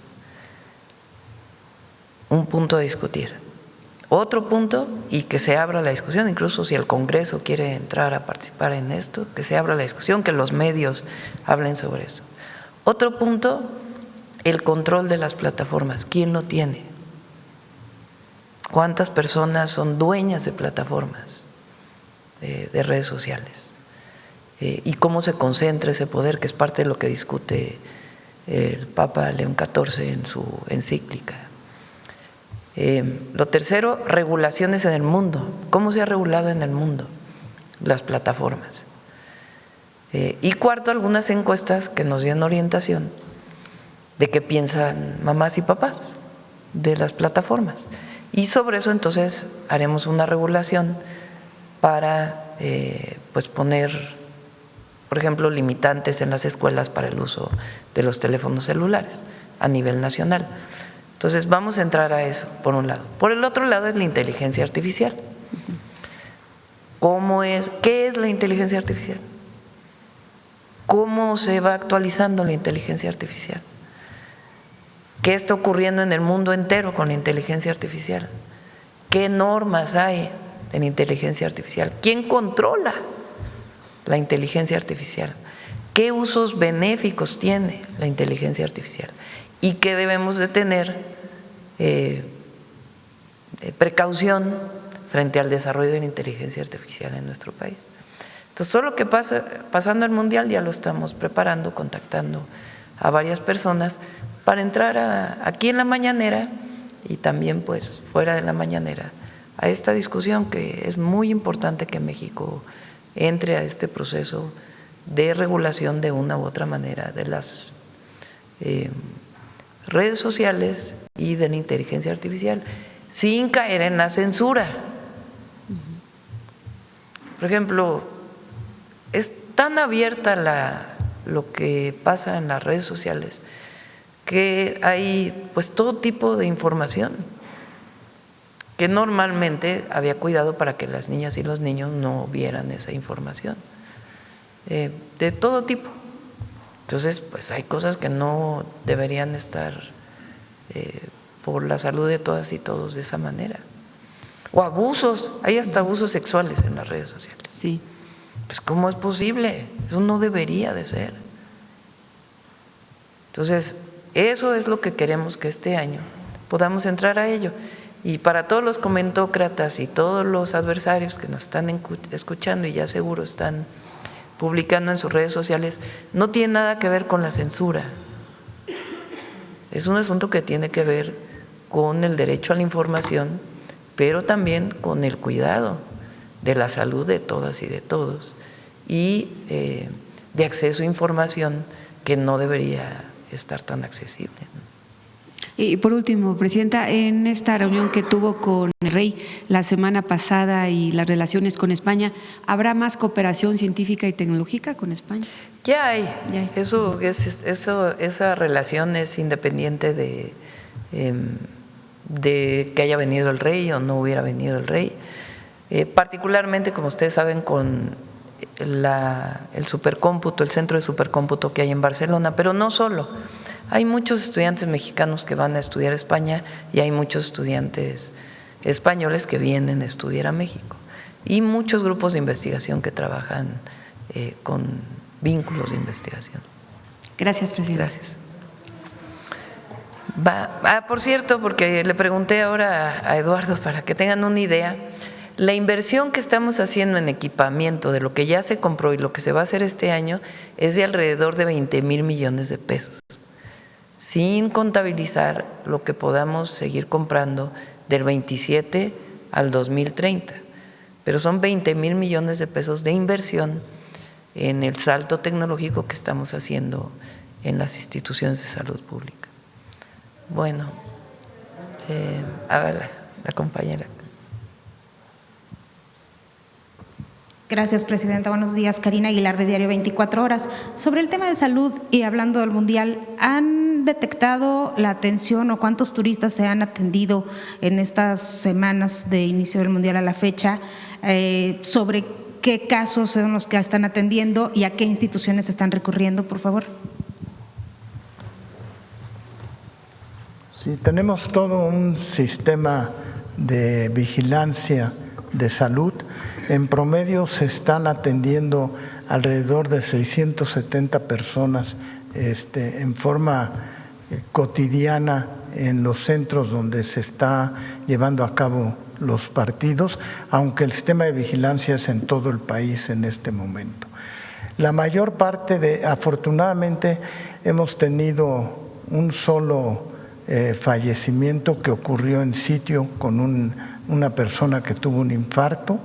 Un punto a discutir. Otro punto, y que se abra la discusión, incluso si el Congreso quiere entrar a participar en esto, que se abra la discusión, que los medios hablen sobre eso. Otro punto, el control de las plataformas. ¿Quién lo tiene? ¿Cuántas personas son dueñas de plataformas de redes sociales? Y cómo se concentra ese poder, que es parte de lo que discute el Papa León XIV en su encíclica. Lo tercero, regulaciones en el mundo. ¿Cómo se ha regulado en el mundo las plataformas? Y cuarto, algunas encuestas que nos den orientación de qué piensan mamás y papás de las plataformas. Y sobre eso entonces haremos una regulación para pues poner, por ejemplo, limitantes en las escuelas para el uso de los teléfonos celulares a nivel nacional. Entonces vamos a entrar a eso, por un lado. Por el otro lado es la inteligencia artificial. ¿Qué es la inteligencia artificial? ¿Cómo se va actualizando la inteligencia artificial? ¿Qué está ocurriendo en el mundo entero con la inteligencia artificial? ¿Qué normas hay en inteligencia artificial? ¿Quién controla la inteligencia artificial? ¿Qué usos benéficos tiene la inteligencia artificial? Y qué debemos de tener precaución frente al desarrollo de la inteligencia artificial en nuestro país. Entonces, solo que pasando el Mundial ya lo estamos preparando, contactando a varias personas para entrar aquí en la mañanera y también pues fuera de la mañanera a esta discusión, que es muy importante que México entre a este proceso de regulación de una u otra manera de las redes sociales y de la inteligencia artificial, sin caer en la censura. Por ejemplo, es tan abierta lo que pasa en las redes sociales que hay pues todo tipo de información que normalmente había cuidado para que las niñas y los niños no vieran esa información, de todo tipo. Entonces, pues hay cosas que no deberían estar por la salud de todas y todos de esa manera. O abusos, hay hasta abusos sexuales en las redes sociales. Sí. Pues ¿cómo es posible? Eso no debería de ser. Entonces, eso es lo que queremos que este año podamos entrar a ello. Y para todos los comentócratas y todos los adversarios que nos están escuchando y ya seguro están publicando en sus redes sociales, no tiene nada que ver con la censura. Es un asunto que tiene que ver con el derecho a la información, pero también con el cuidado de la salud de todas y de todos y de acceso a información que no debería estar tan accesible. Y por último, Presidenta, en esta reunión que tuvo con el rey la semana pasada y las relaciones con España, ¿habrá más cooperación científica y tecnológica con España? Ya hay. Ya hay. Esa relación es independiente de que haya venido el rey o no hubiera venido el rey. Particularmente, como ustedes saben, con el supercómputo, el centro de supercómputo que hay en Barcelona, pero no solo. Hay muchos estudiantes mexicanos que van a estudiar a España y hay muchos estudiantes españoles que vienen a estudiar a México y muchos grupos de investigación que trabajan con vínculos de investigación. Gracias, Presidenta. Gracias. Por cierto, porque le pregunté ahora a Eduardo para que tengan una idea, la inversión que estamos haciendo en equipamiento de lo que ya se compró y lo que se va a hacer este año es de alrededor de 20,000 millones de pesos, sin contabilizar lo que podamos seguir comprando del 27 al 2030. Pero son 20,000 millones de pesos de inversión en el salto tecnológico que estamos haciendo en las instituciones de salud pública. Bueno, a ver, la compañera. Gracias, Presidenta. Buenos días. Karina Aguilar, de Diario 24 Horas. Sobre el tema de salud y hablando del Mundial, ¿han detectado la atención o cuántos turistas se han atendido en estas semanas de inicio del Mundial a la fecha? ¿Sobre qué casos son los que están atendiendo y a qué instituciones están recurriendo, por favor? Sí, tenemos todo un sistema de vigilancia de salud. En promedio se están atendiendo alrededor de 670 personas en forma cotidiana en los centros donde se está llevando a cabo los partidos, aunque el sistema de vigilancia es en todo el país en este momento. La mayor parte afortunadamente hemos tenido un solo fallecimiento que ocurrió en sitio con una persona que tuvo un infarto.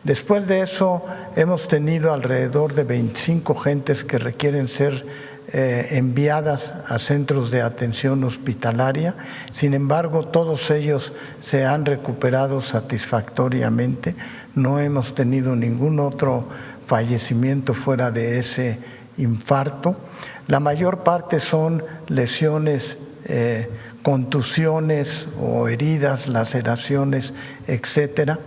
Después de eso hemos tenido alrededor de 25 gentes que requieren ser enviadas a centros de atención hospitalaria. Sin embargo, todos ellos se han recuperado satisfactoriamente. No hemos tenido ningún otro fallecimiento fuera de ese infarto. La mayor parte son lesiones, contusiones o heridas, laceraciones, etcétera.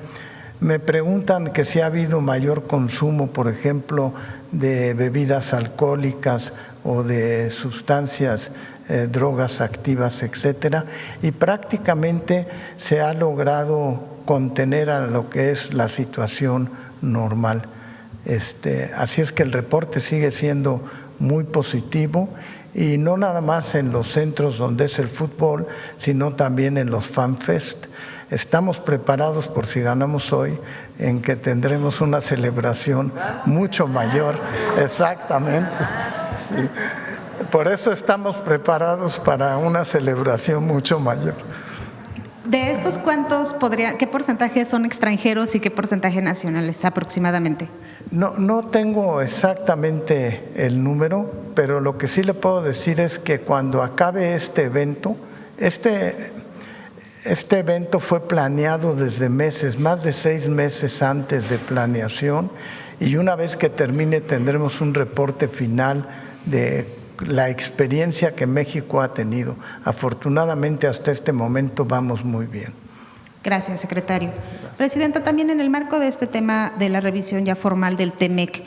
Me preguntan que si ha habido mayor consumo, por ejemplo, de bebidas alcohólicas o de sustancias, drogas activas, etcétera, y prácticamente se ha logrado contener a lo que es la situación normal. Así es que el reporte sigue siendo muy positivo y no nada más en los centros donde es el fútbol, sino también en los FanFest. Estamos preparados por si ganamos hoy, en que tendremos una celebración mucho mayor. Exactamente. Sí. Por eso estamos preparados para una celebración mucho mayor. De estos, ¿qué porcentaje son extranjeros y qué porcentaje nacionales aproximadamente? No tengo exactamente el número, pero lo que sí le puedo decir es que cuando acabe este evento, este evento fue planeado desde meses, más de 6 meses antes de planeación, y una vez que termine tendremos un reporte final de la experiencia que México ha tenido. Afortunadamente hasta este momento vamos muy bien. Gracias, secretario. Presidenta, también en el marco de este tema de la revisión ya formal del TEMEC,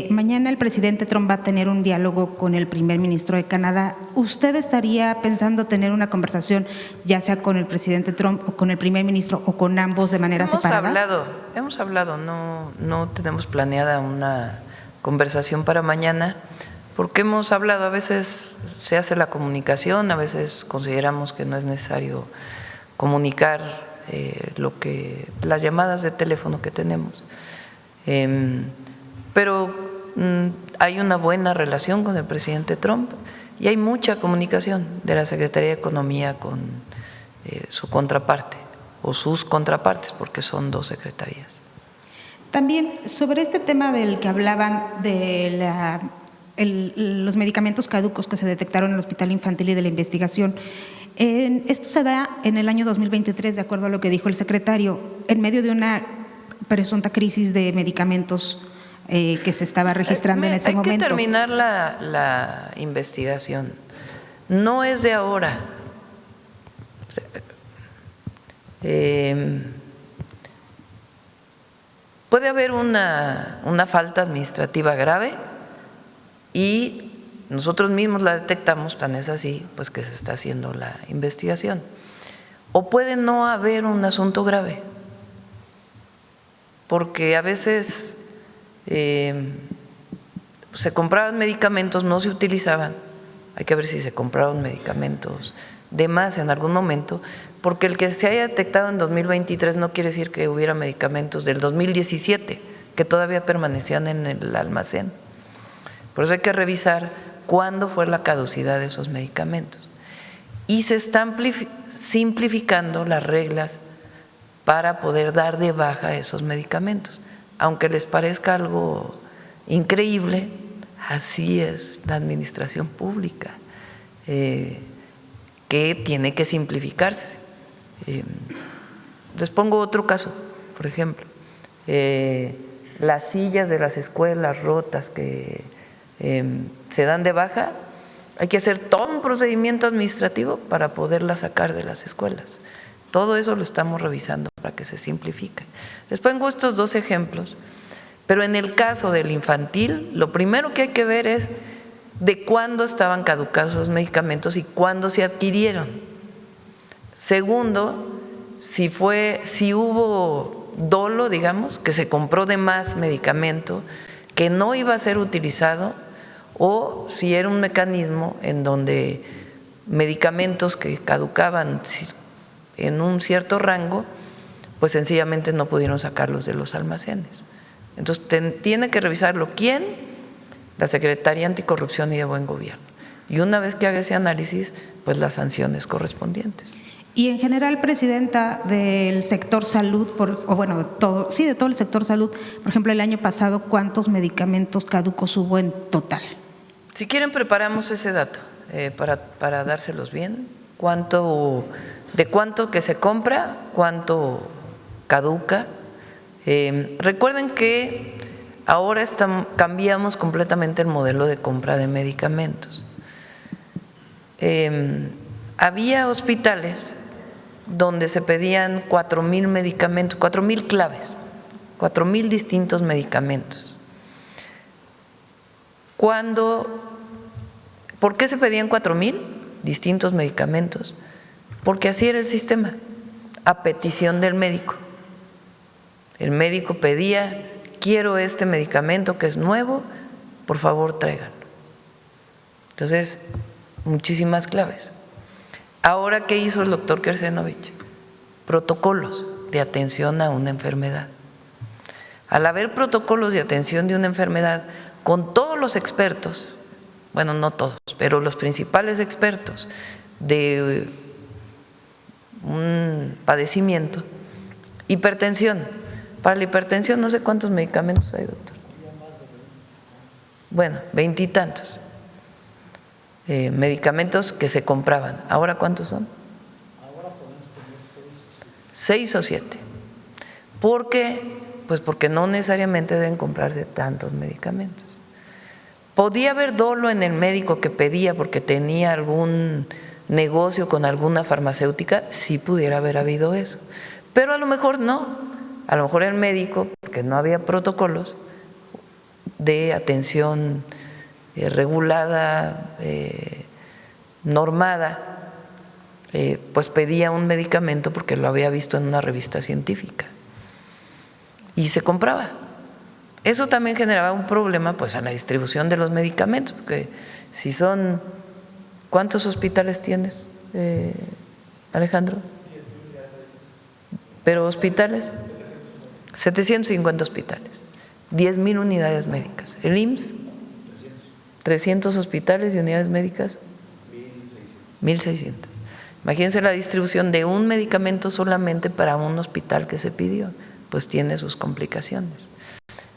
mañana el presidente Trump va a tener un diálogo con el primer ministro de Canadá. ¿Usted estaría pensando tener una conversación ya sea con el presidente Trump o con el primer ministro o con ambos de manera separada? Hemos hablado, no tenemos planeada una conversación para mañana, porque hemos hablado, a veces se hace la comunicación, a veces consideramos que no es necesario comunicar las llamadas de teléfono que tenemos. Pero hay una buena relación con el presidente Trump y hay mucha comunicación de la Secretaría de Economía con su contraparte o sus contrapartes, porque son 2 secretarías. También sobre este tema del que hablaban de los medicamentos caducos que se detectaron en el Hospital Infantil y de la investigación, Esto se da en el año 2023, de acuerdo a lo que dijo el secretario, en medio de una presunta crisis de medicamentos que se estaba registrando en ese momento. Hay que terminar la investigación. No es de ahora. O sea, puede haber una falta administrativa grave y nosotros mismos la detectamos, tan es así, pues que se está haciendo la investigación. O puede no haber un asunto grave, porque a veces se compraban medicamentos, no se utilizaban. Hay que ver si se compraron medicamentos de más en algún momento, porque el que se haya detectado en 2023 no quiere decir que hubiera medicamentos del 2017 que todavía permanecían en el almacén. Por eso hay que revisar cuándo fue la caducidad de esos medicamentos. Y se están simplificando las reglas para poder dar de baja esos medicamentos. Aunque les parezca algo increíble, así es la administración pública, que tiene que simplificarse. Les pongo otro caso, por ejemplo, las sillas de las escuelas rotas que se dan de baja, hay que hacer todo un procedimiento administrativo para poderlas sacar de las escuelas. Todo eso lo estamos revisando para que se simplifique. Les pongo estos dos ejemplos, pero en el caso del infantil, lo primero que hay que ver es de cuándo estaban caducados los medicamentos y cuándo se adquirieron. Segundo, si hubo dolo, digamos, que se compró de más medicamento que no iba a ser utilizado, o si era un mecanismo en donde medicamentos que caducaban en un cierto rango, pues sencillamente no pudieron sacarlos de los almacenes. Entonces tiene que revisarlo. ¿Quién? La Secretaría Anticorrupción y de Buen Gobierno. Y una vez que haga ese análisis, pues las sanciones correspondientes. Y en general, Presidenta, del sector salud, de todo el sector salud, por ejemplo, el año pasado, ¿cuántos medicamentos caducos hubo en total? Si quieren, preparamos ese dato para dárselos bien. De cuánto que se compra, cuánto caduca. Recuerden que ahora cambiamos completamente el modelo de compra de medicamentos. Había hospitales donde se pedían 4,000 medicamentos, 4,000 claves, 4,000 distintos medicamentos. ¿Por qué se pedían 4,000 distintos medicamentos? Porque así era el sistema, a petición del médico. El médico pedía: quiero este medicamento que es nuevo, por favor tráiganlo. Entonces, muchísimas claves. Ahora, ¿qué hizo el doctor Kersenovich? Protocolos de atención a una enfermedad. Al haber protocolos de atención de una enfermedad, con todos los expertos, bueno, no todos, pero los principales expertos de un padecimiento, hipertensión. Para la hipertensión no sé cuántos medicamentos hay, doctor. Bueno, 20 y tantos medicamentos que se compraban. ¿Ahora cuántos son? Ahora podemos tener 6 o 7. ¿Por qué? Pues porque no necesariamente deben comprarse tantos medicamentos. ¿Podía haber dolo en el médico que pedía porque tenía algún negocio con alguna farmacéutica? Sí, pudiera haber habido eso, pero a lo mejor no. A lo mejor el médico, porque no había protocolos de atención regulada, normada, pues pedía un medicamento porque lo había visto en una revista científica y se compraba. Eso también generaba un problema pues en la distribución de los medicamentos, porque si son… ¿Cuántos hospitales tienes, Alejandro? ¿Pero hospitales? 750 hospitales, 10,000 unidades médicas. El IMSS, 300 hospitales y unidades médicas, 1,600. Imagínense la distribución de un medicamento solamente para un hospital que se pidió, pues tiene sus complicaciones.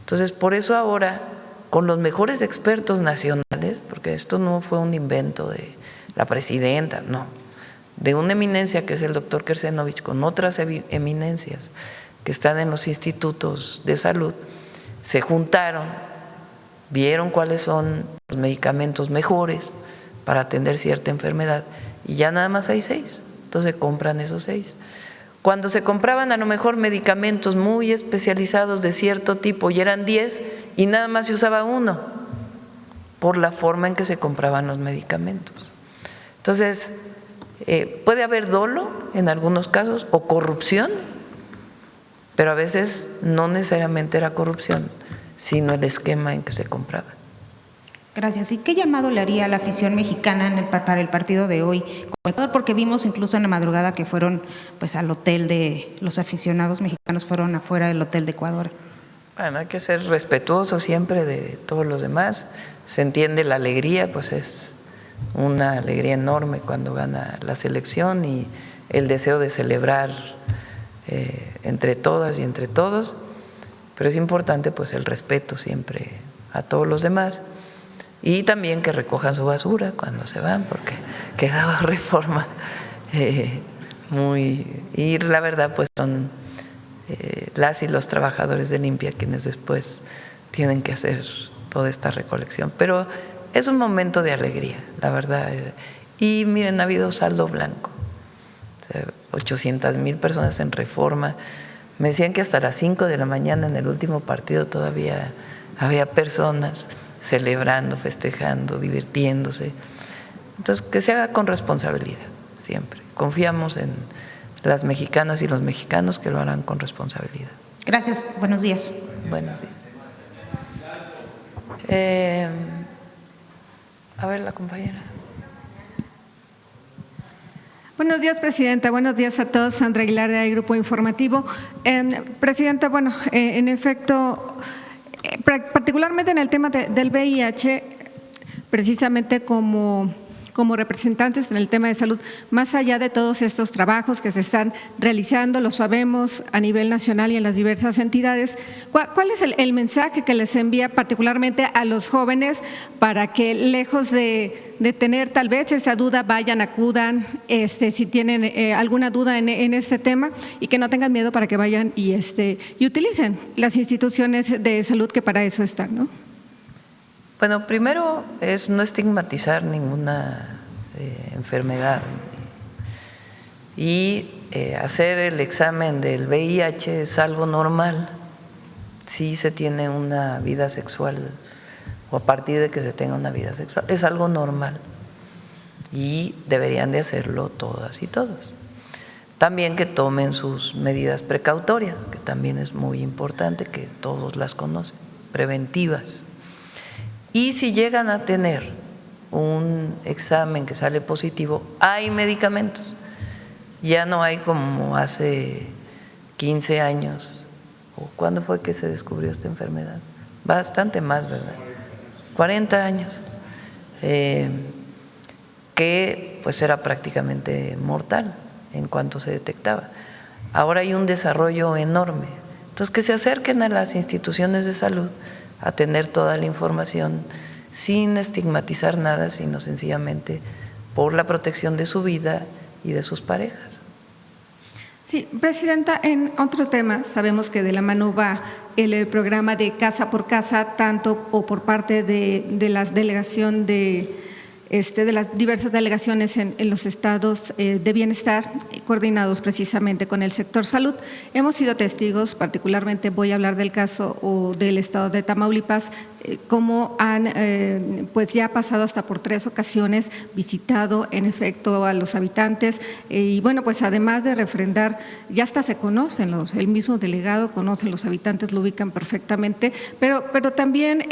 Entonces, por eso ahora, con los mejores expertos nacionales, porque esto no fue un invento de la presidenta, no, de una eminencia que es el doctor Kersenovich con otras eminencias que están en los institutos de salud, se juntaron, vieron cuáles son los medicamentos mejores para atender cierta enfermedad y ya nada más hay 6, entonces compran esos 6. Cuando se compraban a lo mejor medicamentos muy especializados de cierto tipo y eran 10 y nada más se usaba 1 por la forma en que se compraban los medicamentos. Entonces, puede haber dolo en algunos casos o corrupción, pero a veces no necesariamente era corrupción, sino el esquema en que se compraba. Gracias. ¿Y qué llamado le haría a la afición mexicana para el partido de hoy? Porque vimos incluso en la madrugada que fueron pues al hotel de los aficionados mexicanos, fueron afuera del hotel de Ecuador. Bueno, hay que ser respetuoso siempre de todos los demás. Se entiende la alegría, pues es una alegría enorme cuando gana la selección y el deseo de celebrar entre todas y entre todos, pero es importante pues el respeto siempre a todos los demás y también que recojan su basura cuando se van, porque quedaba Reforma y la verdad pues son las y los trabajadores de limpia quienes después tienen que hacer toda esta recolección, pero es un momento de alegría, la verdad. Y miren, ha habido saldo blanco. 800,000 personas en Reforma. Me decían que hasta las 5 de la mañana en el último partido todavía había personas celebrando, festejando, divirtiéndose. Entonces, que se haga con responsabilidad, siempre. Confiamos en las mexicanas y los mexicanos que lo harán con responsabilidad. Gracias. Buenos días. Buenos días. A ver, la compañera. Buenos días, Presidenta. Buenos días a todos. Sandra Aguilar, de Grupo Informativo. Presidenta, bueno, en efecto, particularmente en el tema del VIH, precisamente como representantes en el tema de salud, más allá de todos estos trabajos que se están realizando, lo sabemos a nivel nacional y en las diversas entidades, ¿cuál es el mensaje que les envía particularmente a los jóvenes para que lejos de tener tal vez esa duda, vayan, acudan, si tienen alguna duda en este tema y que no tengan miedo para que vayan y utilicen las instituciones de salud que para eso están, ¿no? Bueno, primero es no estigmatizar ninguna enfermedad y hacer el examen del VIH es algo normal si se tiene una vida sexual o a partir de que se tenga una vida sexual, es algo normal y deberían de hacerlo todas y todos. También que tomen sus medidas precautorias, que también es muy importante que todos las conocen, preventivas. Y si llegan a tener un examen que sale positivo, hay medicamentos. Ya no hay como hace 15 años, o ¿cuándo fue que se descubrió esta enfermedad? Bastante más, ¿verdad? 40 años, que pues era prácticamente mortal en cuanto se detectaba. Ahora hay un desarrollo enorme. Entonces, que se acerquen a las instituciones de salud a tener toda la información sin estigmatizar nada, sino sencillamente por la protección de su vida y de sus parejas. Sí, Presidenta, en otro tema, sabemos que de la mano va el programa de casa por casa, tanto o por parte de la delegación de las diversas delegaciones en los estados de bienestar, coordinados precisamente con el sector salud. Hemos sido testigos, particularmente voy a hablar del caso o del estado de Tamaulipas, cómo han pues ya pasado hasta por 3 ocasiones visitado en efecto a los habitantes y bueno, pues además de refrendar, ya hasta se conocen, el mismo delegado conoce los habitantes, lo ubican perfectamente, pero también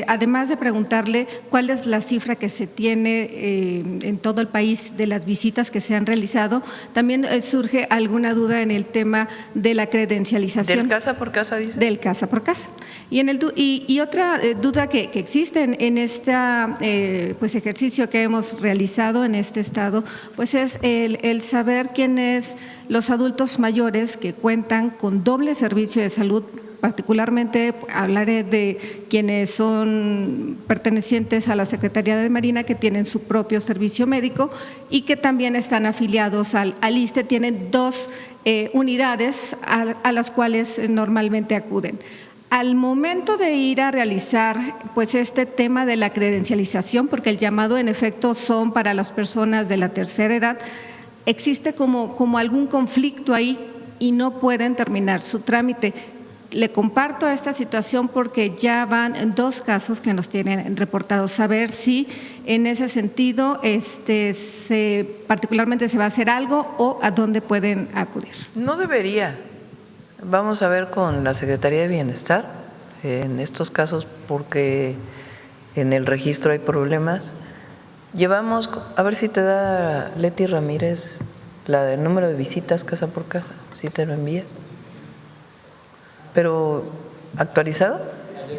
además de preguntarle cuál es la cifra que se tiene en todo el país de las visitas que se han realizado, también surge alguna duda en el tema de la credencialización. ¿Del casa por casa, dice? Del casa por casa. Y otra duda que existe en este pues ejercicio que hemos realizado en este estado, pues es el saber quiénes los adultos mayores que cuentan con doble servicio de salud, particularmente hablaré de quienes son pertenecientes a la Secretaría de Marina, que tienen su propio servicio médico y que también están afiliados al ISSSTE, tienen 2 unidades a las cuales normalmente acuden. Al momento de ir a realizar pues este tema de la credencialización, porque el llamado en efecto son para las personas de la tercera edad, existe como algún conflicto ahí y no pueden terminar su trámite. Le comparto esta situación porque ya van 2 casos que nos tienen reportados. Saber si en ese sentido particularmente se va a hacer algo o a dónde pueden acudir. No debería. Vamos a ver con la Secretaría de Bienestar en estos casos porque en el registro hay problemas. Llevamos, a ver si te da Leti Ramírez la del número de visitas casa por casa, si te lo envía. Pero actualizado,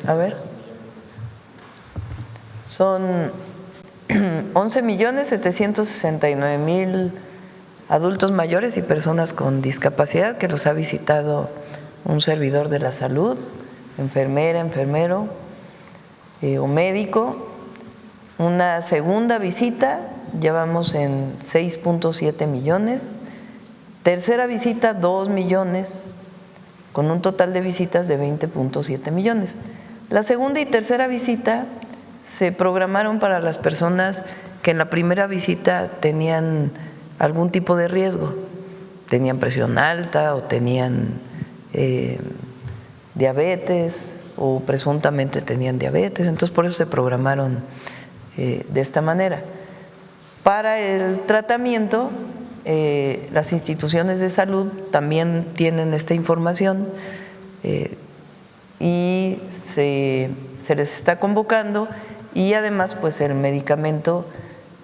a ver. Son 11.769.000 adultos mayores y personas con discapacidad que los ha visitado un servidor de la salud, enfermera, enfermero o médico. Una segunda visita, llevamos en 6.7 millones. Tercera visita, 2 millones, con un total de visitas de 20.7 millones. La segunda y tercera visita se programaron para las personas que en la primera visita tenían algún tipo de riesgo, tenían presión alta o tenían diabetes o presuntamente tenían diabetes, entonces por eso se programaron de esta manera. Para el tratamiento, las instituciones de salud también tienen esta información y se les está convocando y además pues el medicamento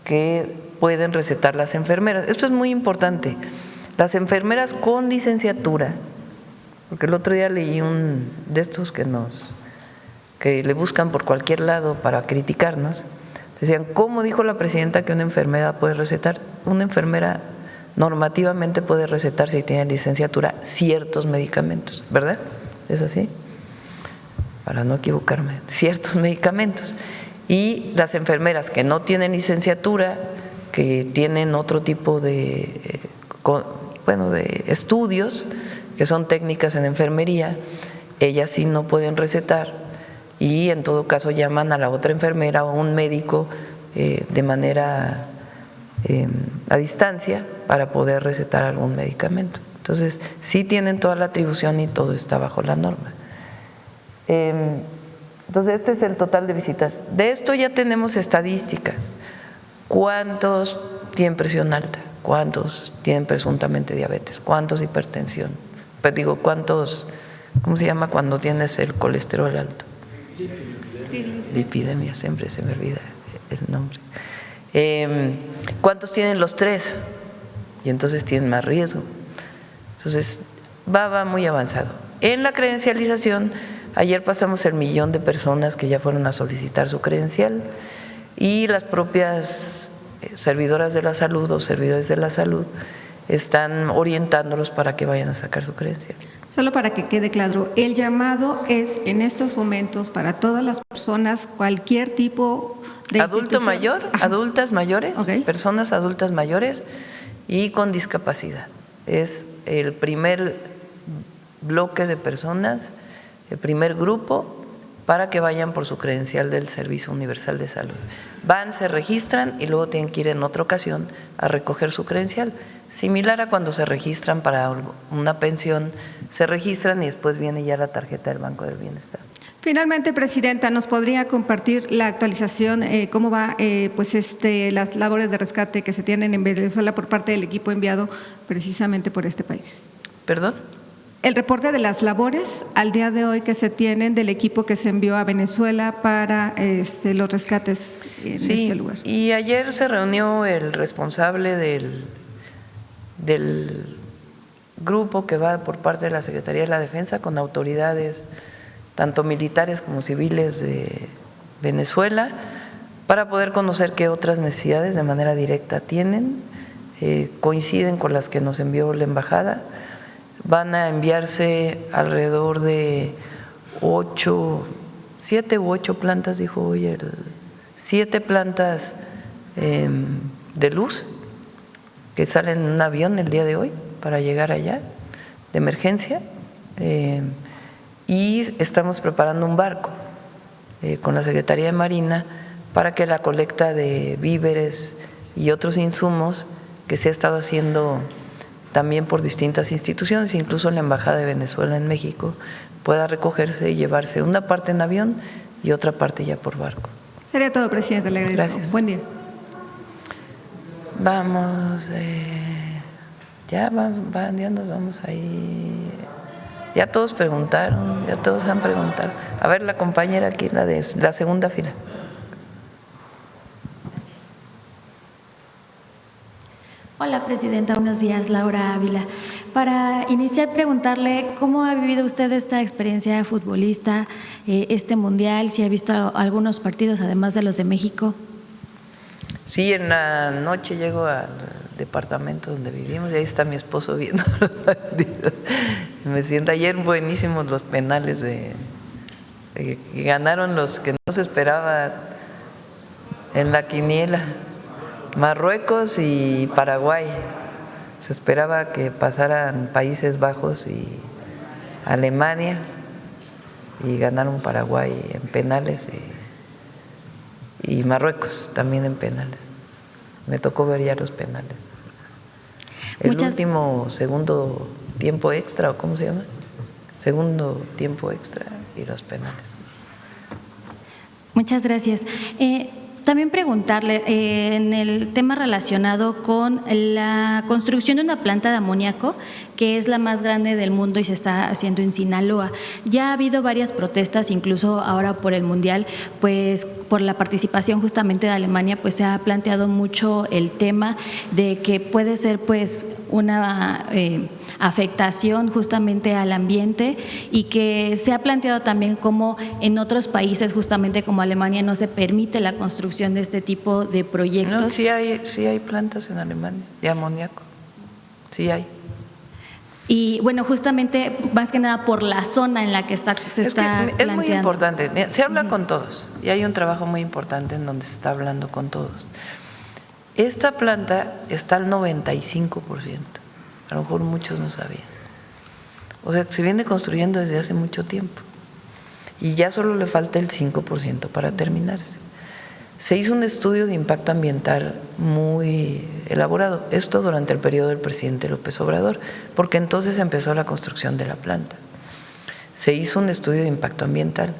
que pueden recetar las enfermeras. Esto es muy importante. Las enfermeras con licenciatura, porque el otro día leí un de estos que le buscan por cualquier lado para criticarnos, decían, ¿cómo dijo la presidenta que una enfermera puede recetar? Una enfermera normativamente puede recetar, si tiene licenciatura, ciertos medicamentos, ¿verdad? ¿Es así? Para no equivocarme, ciertos medicamentos. Y las enfermeras que no tienen licenciatura, que tienen otro tipo de estudios, que son técnicas en enfermería, ellas sí no pueden recetar y en todo caso llaman a la otra enfermera o a un médico de manera a distancia para poder recetar algún medicamento. Entonces, sí tienen toda la atribución y todo está bajo la norma. Entonces, este es el total de visitas. De esto ya tenemos estadísticas. ¿Cuántos tienen presión alta? ¿Cuántos tienen presuntamente diabetes? ¿Cuántos hipertensión? Pues digo, ¿cuántos, cómo se llama cuando tienes el colesterol alto? Lipidemia, siempre se me olvida el nombre. ¿Cuántos tienen los 3? Y entonces tienen más riesgo. Entonces, va muy avanzado. En la credencialización, ayer pasamos el 1.000.000 de personas que ya fueron a solicitar su credencial y las propias servidoras de la salud o servidores de la salud están orientándolos para que vayan a sacar su credencial. Solo para que quede claro, el llamado es en estos momentos para todas las personas, cualquier tipo de adulto mayor, adultas mayores, okay, personas adultas mayores y con discapacidad. Es el primer bloque de personas, el primer grupo para que vayan por su credencial del Servicio Universal de Salud. Van, se registran y luego tienen que ir en otra ocasión a recoger su credencial. Similar a cuando se registran para una pensión, se registran y después viene ya la tarjeta del Banco del Bienestar. Finalmente, Presidenta, ¿nos podría compartir la actualización, cómo va las labores de rescate que se tienen en Venezuela por parte del equipo enviado precisamente por este país? ¿Perdón? El reporte de las labores al día de hoy que se tienen del equipo que se envió a Venezuela para los rescates en este lugar. Y ayer se reunió el responsable del grupo que va por parte de la Secretaría de la Defensa con autoridades tanto militares como civiles de Venezuela para poder conocer qué otras necesidades de manera directa tienen, coinciden con las que nos envió la embajada. Van a enviarse alrededor de 7 u 8 plantas, dijo hoy, 7 plantas de luz que salen en un avión el día de hoy para llegar allá, de emergencia, y estamos preparando un barco con la Secretaría de Marina para que la colecta de víveres y otros insumos que se ha estado haciendo también por distintas instituciones, incluso en la Embajada de Venezuela en México, pueda recogerse y llevarse una parte en avión y otra parte ya por barco. Sería todo, presidente. Le agradezco. Gracias. Buen día. Vamos, ya vamos ahí. Ya todos preguntaron, ya todos han preguntado. A ver, la compañera aquí, la de la segunda fila. Hola, presidenta. Buenos días, Laura Ávila. Para iniciar, preguntarle cómo ha vivido usted esta experiencia de futbolista, este mundial, si ha visto algunos partidos además de los de México. Sí, en la noche llego al departamento donde vivimos y ahí está mi esposo viendo los partidos. Me siento, ayer buenísimos los penales que ganaron los que no se esperaba en la quiniela. Marruecos y Paraguay. Se esperaba que pasaran Países Bajos y Alemania y ganaron Paraguay en penales y Marruecos también en penales. Me tocó ver ya los penales. El último segundo tiempo extra, ¿o cómo se llama? Segundo tiempo extra y los penales. Muchas gracias. También preguntarle en el tema relacionado con la construcción de una planta de amoníaco, que es la más grande del mundo y se está haciendo en Sinaloa. Ya ha habido varias protestas, incluso ahora por el Mundial, pues por la participación justamente de Alemania, pues se ha planteado mucho el tema de que puede ser pues una afectación justamente al ambiente y que se ha planteado también como en otros países, justamente como Alemania, no se permite la construcción de este tipo de proyectos. No, sí hay plantas en Alemania de amoníaco, sí hay. Y bueno, justamente más que nada por la zona en la que está, se está planteando. Es muy importante, se habla con todos y hay un trabajo muy importante en donde se está hablando con todos. Esta planta está al 95%, a lo mejor muchos no sabían. O sea, se viene construyendo desde hace mucho tiempo y ya solo le falta el 5% para terminarse. Se hizo un estudio de impacto ambiental muy elaborado, esto durante el periodo del presidente López Obrador, porque entonces empezó la construcción de la planta. Se hizo un estudio de impacto ambiental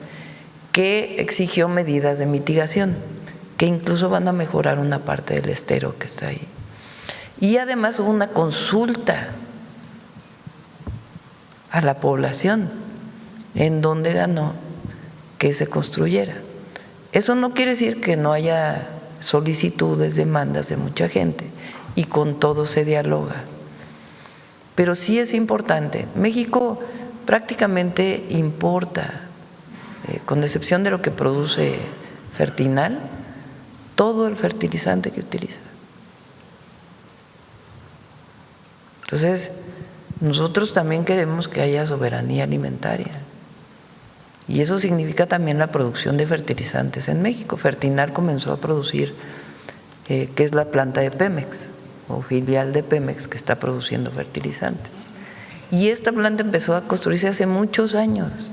que exigió medidas de mitigación, que incluso van a mejorar una parte del estero que está ahí. Y además hubo una consulta a la población en donde ganó que se construyera. Eso no quiere decir que no haya solicitudes, demandas de mucha gente y con todo se dialoga. Pero sí es importante. México prácticamente importa, con excepción de lo que produce Fertinal, todo el fertilizante que utiliza. Entonces, nosotros también queremos que haya soberanía alimentaria. Y eso significa también la producción de fertilizantes en México. Fertinal comenzó a producir, que es la planta de Pemex, o filial de Pemex, que está produciendo fertilizantes. Y esta planta empezó a construirse hace muchos años.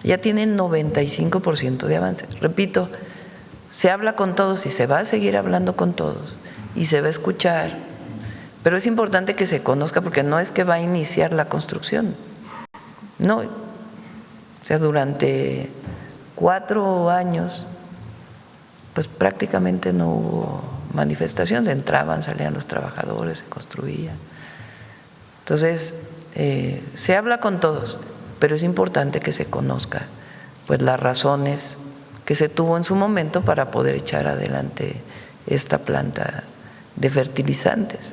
Ya tiene 95% de avance. Repito, se habla con todos y se va a seguir hablando con todos y se va a escuchar. Pero es importante que se conozca porque no es que va a iniciar la construcción. No. O sea, durante 4 años, pues prácticamente no hubo manifestaciones, entraban, salían los trabajadores, se construía. Entonces, se habla con todos, pero es importante que se conozca pues las razones que se tuvo en su momento para poder echar adelante esta planta de fertilizantes.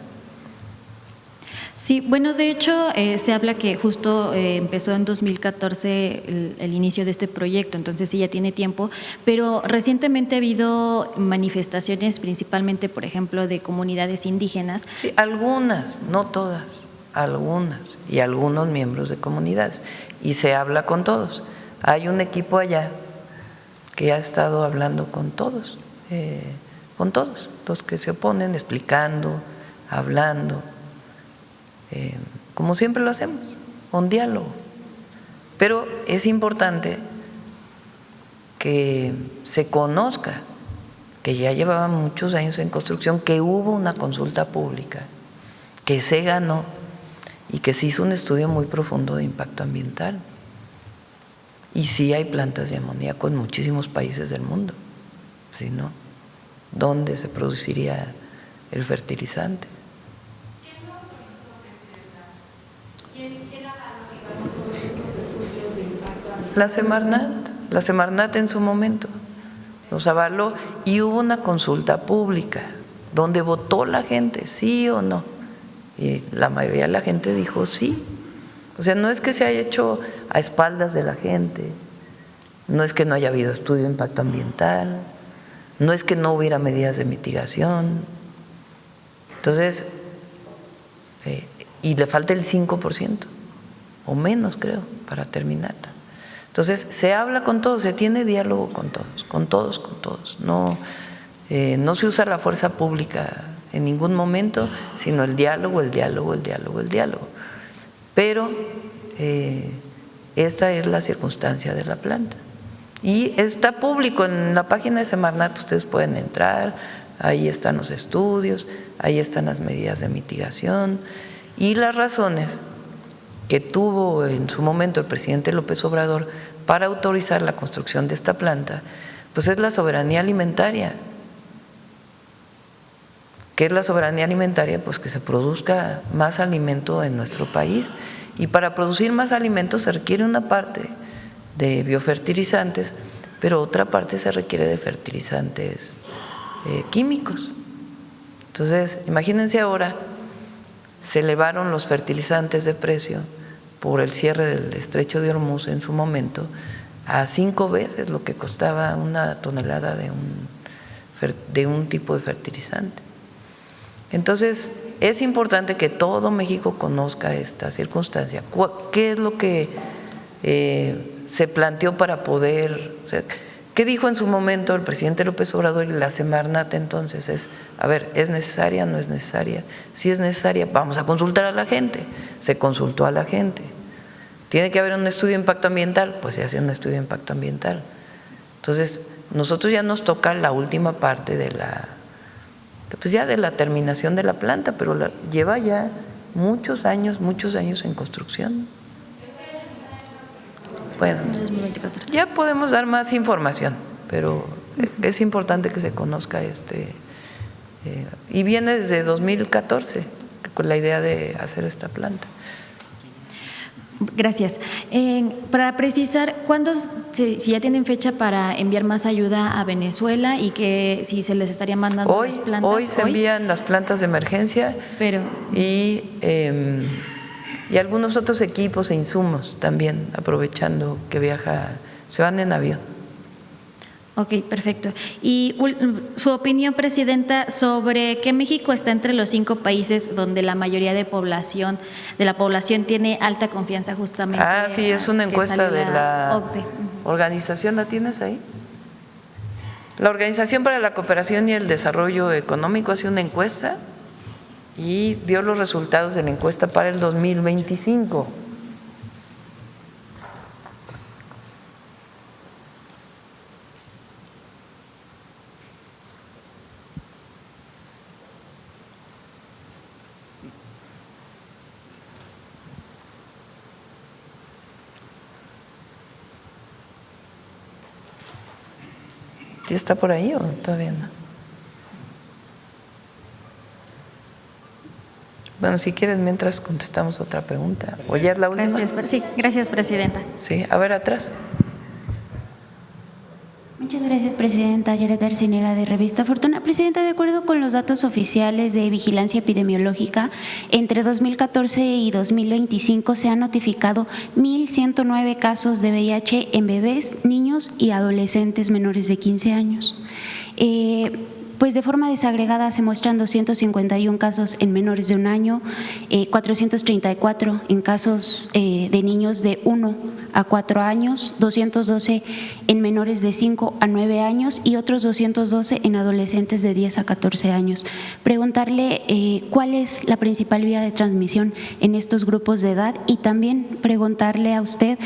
Sí, bueno, de hecho se habla que justo empezó en 2014 el inicio de este proyecto, entonces sí ya tiene tiempo, pero recientemente ha habido manifestaciones principalmente, por ejemplo, de comunidades indígenas. Sí, algunas, no todas, algunas y algunos miembros de comunidades y se habla con todos. Hay un equipo allá que ha estado hablando con todos los que se oponen, explicando, hablando, como siempre lo hacemos, un diálogo. Pero es importante que se conozca que ya llevaban muchos años en construcción, que hubo una consulta pública, que se ganó y que se hizo un estudio muy profundo de impacto ambiental. Y sí hay plantas de amoníaco en muchísimos países del mundo. Si no, ¿dónde se produciría el fertilizante? La Semarnat en su momento los avaló y hubo una consulta pública donde votó la gente, sí o no. Y la mayoría de la gente dijo sí. O sea, no es que se haya hecho a espaldas de la gente, no es que no haya habido estudio de impacto ambiental, no es que no hubiera medidas de mitigación. Entonces, y le falta el 5% o menos, creo, para terminarla. Entonces, se habla con todos, se tiene diálogo con todos. No se usa la fuerza pública en ningún momento, sino el diálogo. Pero esta es la circunstancia de la planta. Y está público en la página de Semarnat, ustedes pueden entrar, ahí están los estudios, ahí están las medidas de mitigación y las razones que tuvo en su momento el presidente López Obrador para autorizar la construcción de esta planta, pues es la soberanía alimentaria. ¿Qué es la soberanía alimentaria? Pues que se produzca más alimento en nuestro país, y para producir más alimentos se requiere una parte de biofertilizantes, pero otra parte se requiere de fertilizantes químicos. Entonces, imagínense ahora, se elevaron los fertilizantes de precio por el cierre del estrecho de Hormuz en su momento a 5 veces lo que costaba una tonelada de un tipo de fertilizante. Entonces, es importante que todo México conozca esta circunstancia. ¿Qué es lo que se planteó para poder… O sea, ¿qué dijo en su momento el presidente López Obrador y la Semarnat entonces? A ver, ¿es necesaria, no es necesaria? Si es necesaria, vamos a consultar a la gente. Se consultó a la gente. ¿Tiene que haber un estudio de impacto ambiental? Pues se hace un estudio de impacto ambiental. Entonces, nosotros ya nos toca la última parte de la terminación de la planta, pero lleva ya muchos años en construcción. Bueno, ya podemos dar más información, pero es importante que se conozca y viene desde 2014 con la idea de hacer esta planta. Gracias. Para precisar, si ya tienen fecha para enviar más ayuda a Venezuela y que si se les estaría mandando las plantas. Hoy se envían las plantas de emergencia, y algunos otros equipos e insumos también, aprovechando que se van en avión. Ok, perfecto. Y su opinión, Presidenta, sobre que México está entre los 5 países donde la mayoría de la población tiene alta confianza justamente. Sí, es una encuesta de la organización, ¿la tienes ahí? La Organización para la Cooperación y el Desarrollo Económico hace una encuesta y dio los resultados de la encuesta para el 2025. ¿Ya está por ahí o todavía no? Bueno, si quieres, mientras contestamos otra pregunta. ¿O ya es la última? Gracias, Presidenta. Sí, a ver, atrás. Muchas gracias, Presidenta. Yaret Arciniega, de Revista Fortuna. Presidenta, de acuerdo con los datos oficiales de vigilancia epidemiológica, entre 2014 y 2025 se han notificado 1.109 casos de VIH en bebés, niños y adolescentes menores de 15 años. pues de forma desagregada se muestran 251 casos en menores de 1 año, 434 en casos de niños de 1 a 4 años, 212 en menores de 5 a 9 años y otros 212 en adolescentes de 10 a 14 años. Preguntarle cuál es la principal vía de transmisión en estos grupos de edad y también preguntarle a usted,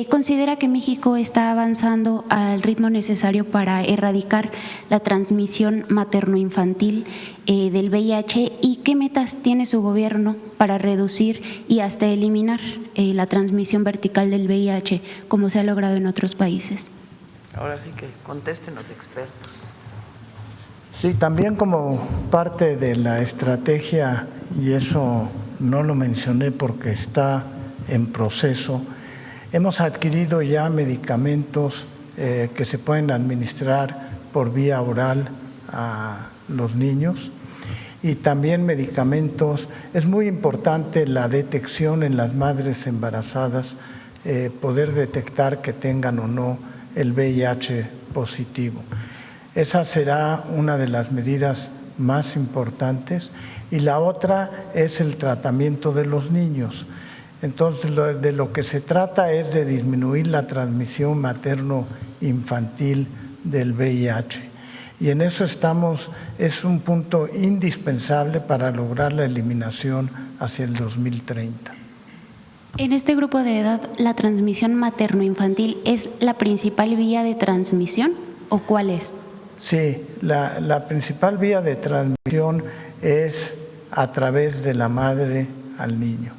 ¿considera que México está avanzando al ritmo necesario para erradicar la transmisión materno-infantil del VIH y qué metas tiene su gobierno para reducir y hasta eliminar la transmisión vertical del VIH, como se ha logrado en otros países? Ahora sí que contesten los expertos. Sí, también como parte de la estrategia, y eso no lo mencioné porque está en proceso, hemos adquirido ya medicamentos que se pueden administrar por vía oral a los niños y también medicamentos. Es muy importante la detección en las madres embarazadas, poder detectar que tengan o no el VIH positivo. Esa será una de las medidas más importantes y la otra es el tratamiento de los niños. Entonces, de lo que se trata es de disminuir la transmisión materno-infantil del VIH. Y en eso estamos, es un punto indispensable para lograr la eliminación hacia el 2030. En este grupo de edad, ¿la transmisión materno-infantil es la principal vía de transmisión o cuál es? Sí, la principal vía de transmisión es a través de la madre al niño.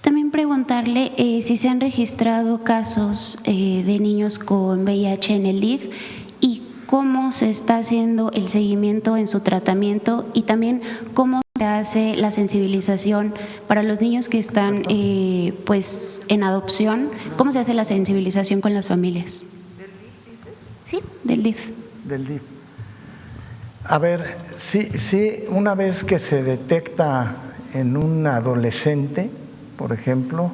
También preguntarle si se han registrado casos de niños con VIH en el DIF y cómo se está haciendo el seguimiento en su tratamiento y también cómo se hace la sensibilización para los niños que están pues en adopción, cómo se hace la sensibilización con las familias. ¿Del DIF dices? Sí, del DIF. Del DIF. A ver, sí, una vez que se detecta en un adolescente, por ejemplo,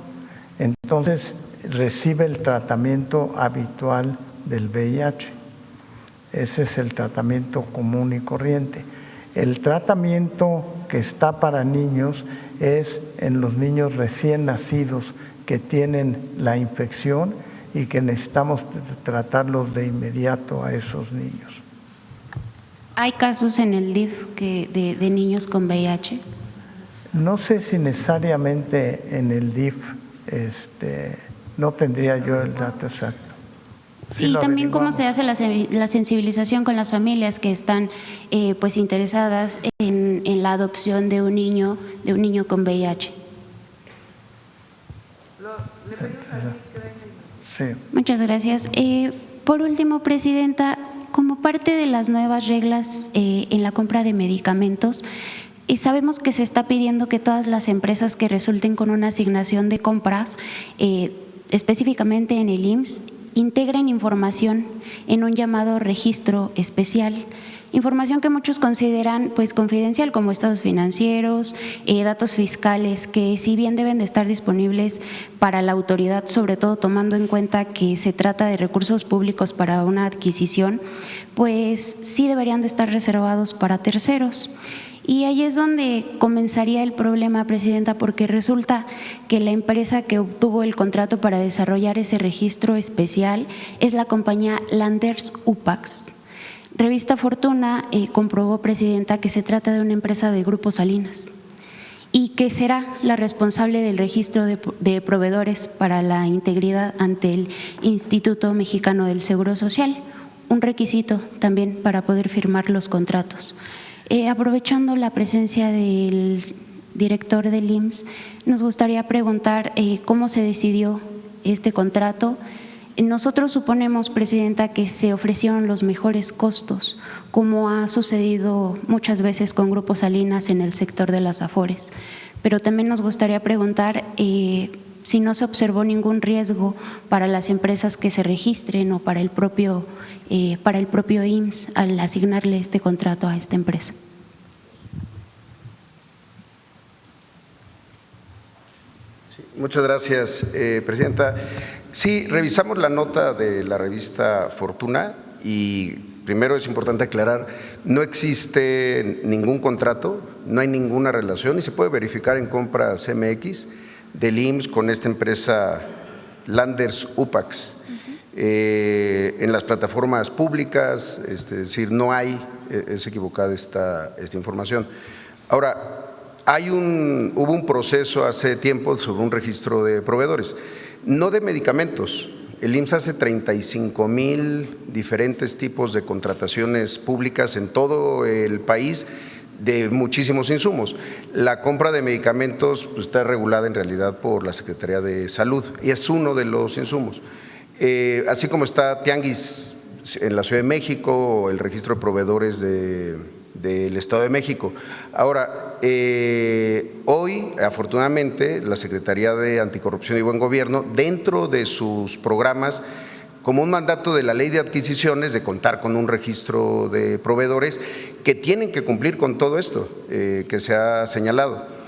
entonces recibe el tratamiento habitual del VIH. Ese es el tratamiento común y corriente. El tratamiento que está para niños es en los niños recién nacidos que tienen la infección y que necesitamos tratarlos de inmediato a esos niños. ¿Hay casos en el DIF de niños con VIH? No sé si necesariamente en el DIF, no tendría yo el dato exacto. Sí, también cómo se hace la sensibilización con las familias que están pues interesadas en la adopción de un niño con VIH. Sí. Muchas gracias. Por último, Presidenta, como parte de las nuevas reglas en la compra de medicamentos, sabemos que se está pidiendo que todas las empresas que resulten con una asignación de compras, específicamente en el IMSS, integren información en un llamado registro especial, información que muchos consideran pues confidencial, como estados financieros, datos fiscales, que si bien deben de estar disponibles para la autoridad, sobre todo tomando en cuenta que se trata de recursos públicos para una adquisición, pues sí deberían de estar reservados para terceros. Y ahí es donde comenzaría el problema, Presidenta, porque resulta que la empresa que obtuvo el contrato para desarrollar ese registro especial es la compañía Landers Upax. Revista Fortuna comprobó, Presidenta, que se trata de una empresa de Grupo Salinas y que será la responsable del registro de proveedores para la integridad ante el Instituto Mexicano del Seguro Social, un requisito también para poder firmar los contratos. Aprovechando la presencia del director del IMSS, nos gustaría preguntar cómo se decidió este contrato. Nosotros suponemos, Presidenta, que se ofrecieron los mejores costos, como ha sucedido muchas veces con Grupo Salinas en el sector de las Afores. Pero también nos gustaría preguntar si no se observó ningún riesgo para las empresas que se registren o para el propio IMSS al asignarle este contrato a esta empresa. Sí, muchas gracias, Presidenta. Sí, revisamos la nota de la revista Fortuna y primero es importante aclarar, no existe ningún contrato, no hay ninguna relación y se puede verificar en Compras MX del IMSS con esta empresa Landers UPAX. En las plataformas públicas, es decir, no hay, es equivocada esta información. Ahora, hubo un proceso hace tiempo sobre un registro de proveedores, no de medicamentos. El IMSS hace 35,000 diferentes tipos de contrataciones públicas en todo el país de muchísimos insumos. La compra de medicamentos pues, está regulada en realidad por la Secretaría de Salud y es uno de los insumos. Así como está Tianguis en la Ciudad de México, el registro de proveedores del Estado de México. Ahora, hoy, afortunadamente, la Secretaría de Anticorrupción y Buen Gobierno, dentro de sus programas, como un mandato de la Ley de Adquisiciones, de contar con un registro de proveedores que tienen que cumplir con todo esto que se ha señalado.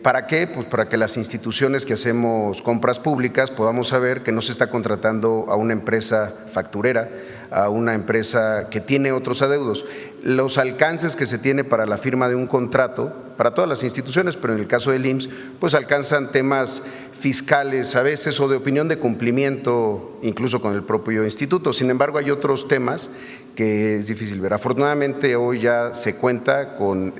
¿Para qué? Pues para que las instituciones que hacemos compras públicas podamos saber que no se está contratando a una empresa facturera, a una empresa que tiene otros adeudos. Los alcances que se tiene para la firma de un contrato, para todas las instituciones, pero en el caso del IMSS, pues alcanzan temas fiscales a veces o de opinión de cumplimiento, incluso con el propio instituto. Sin embargo, hay otros temas que es difícil ver. Afortunadamente, hoy ya se cuenta con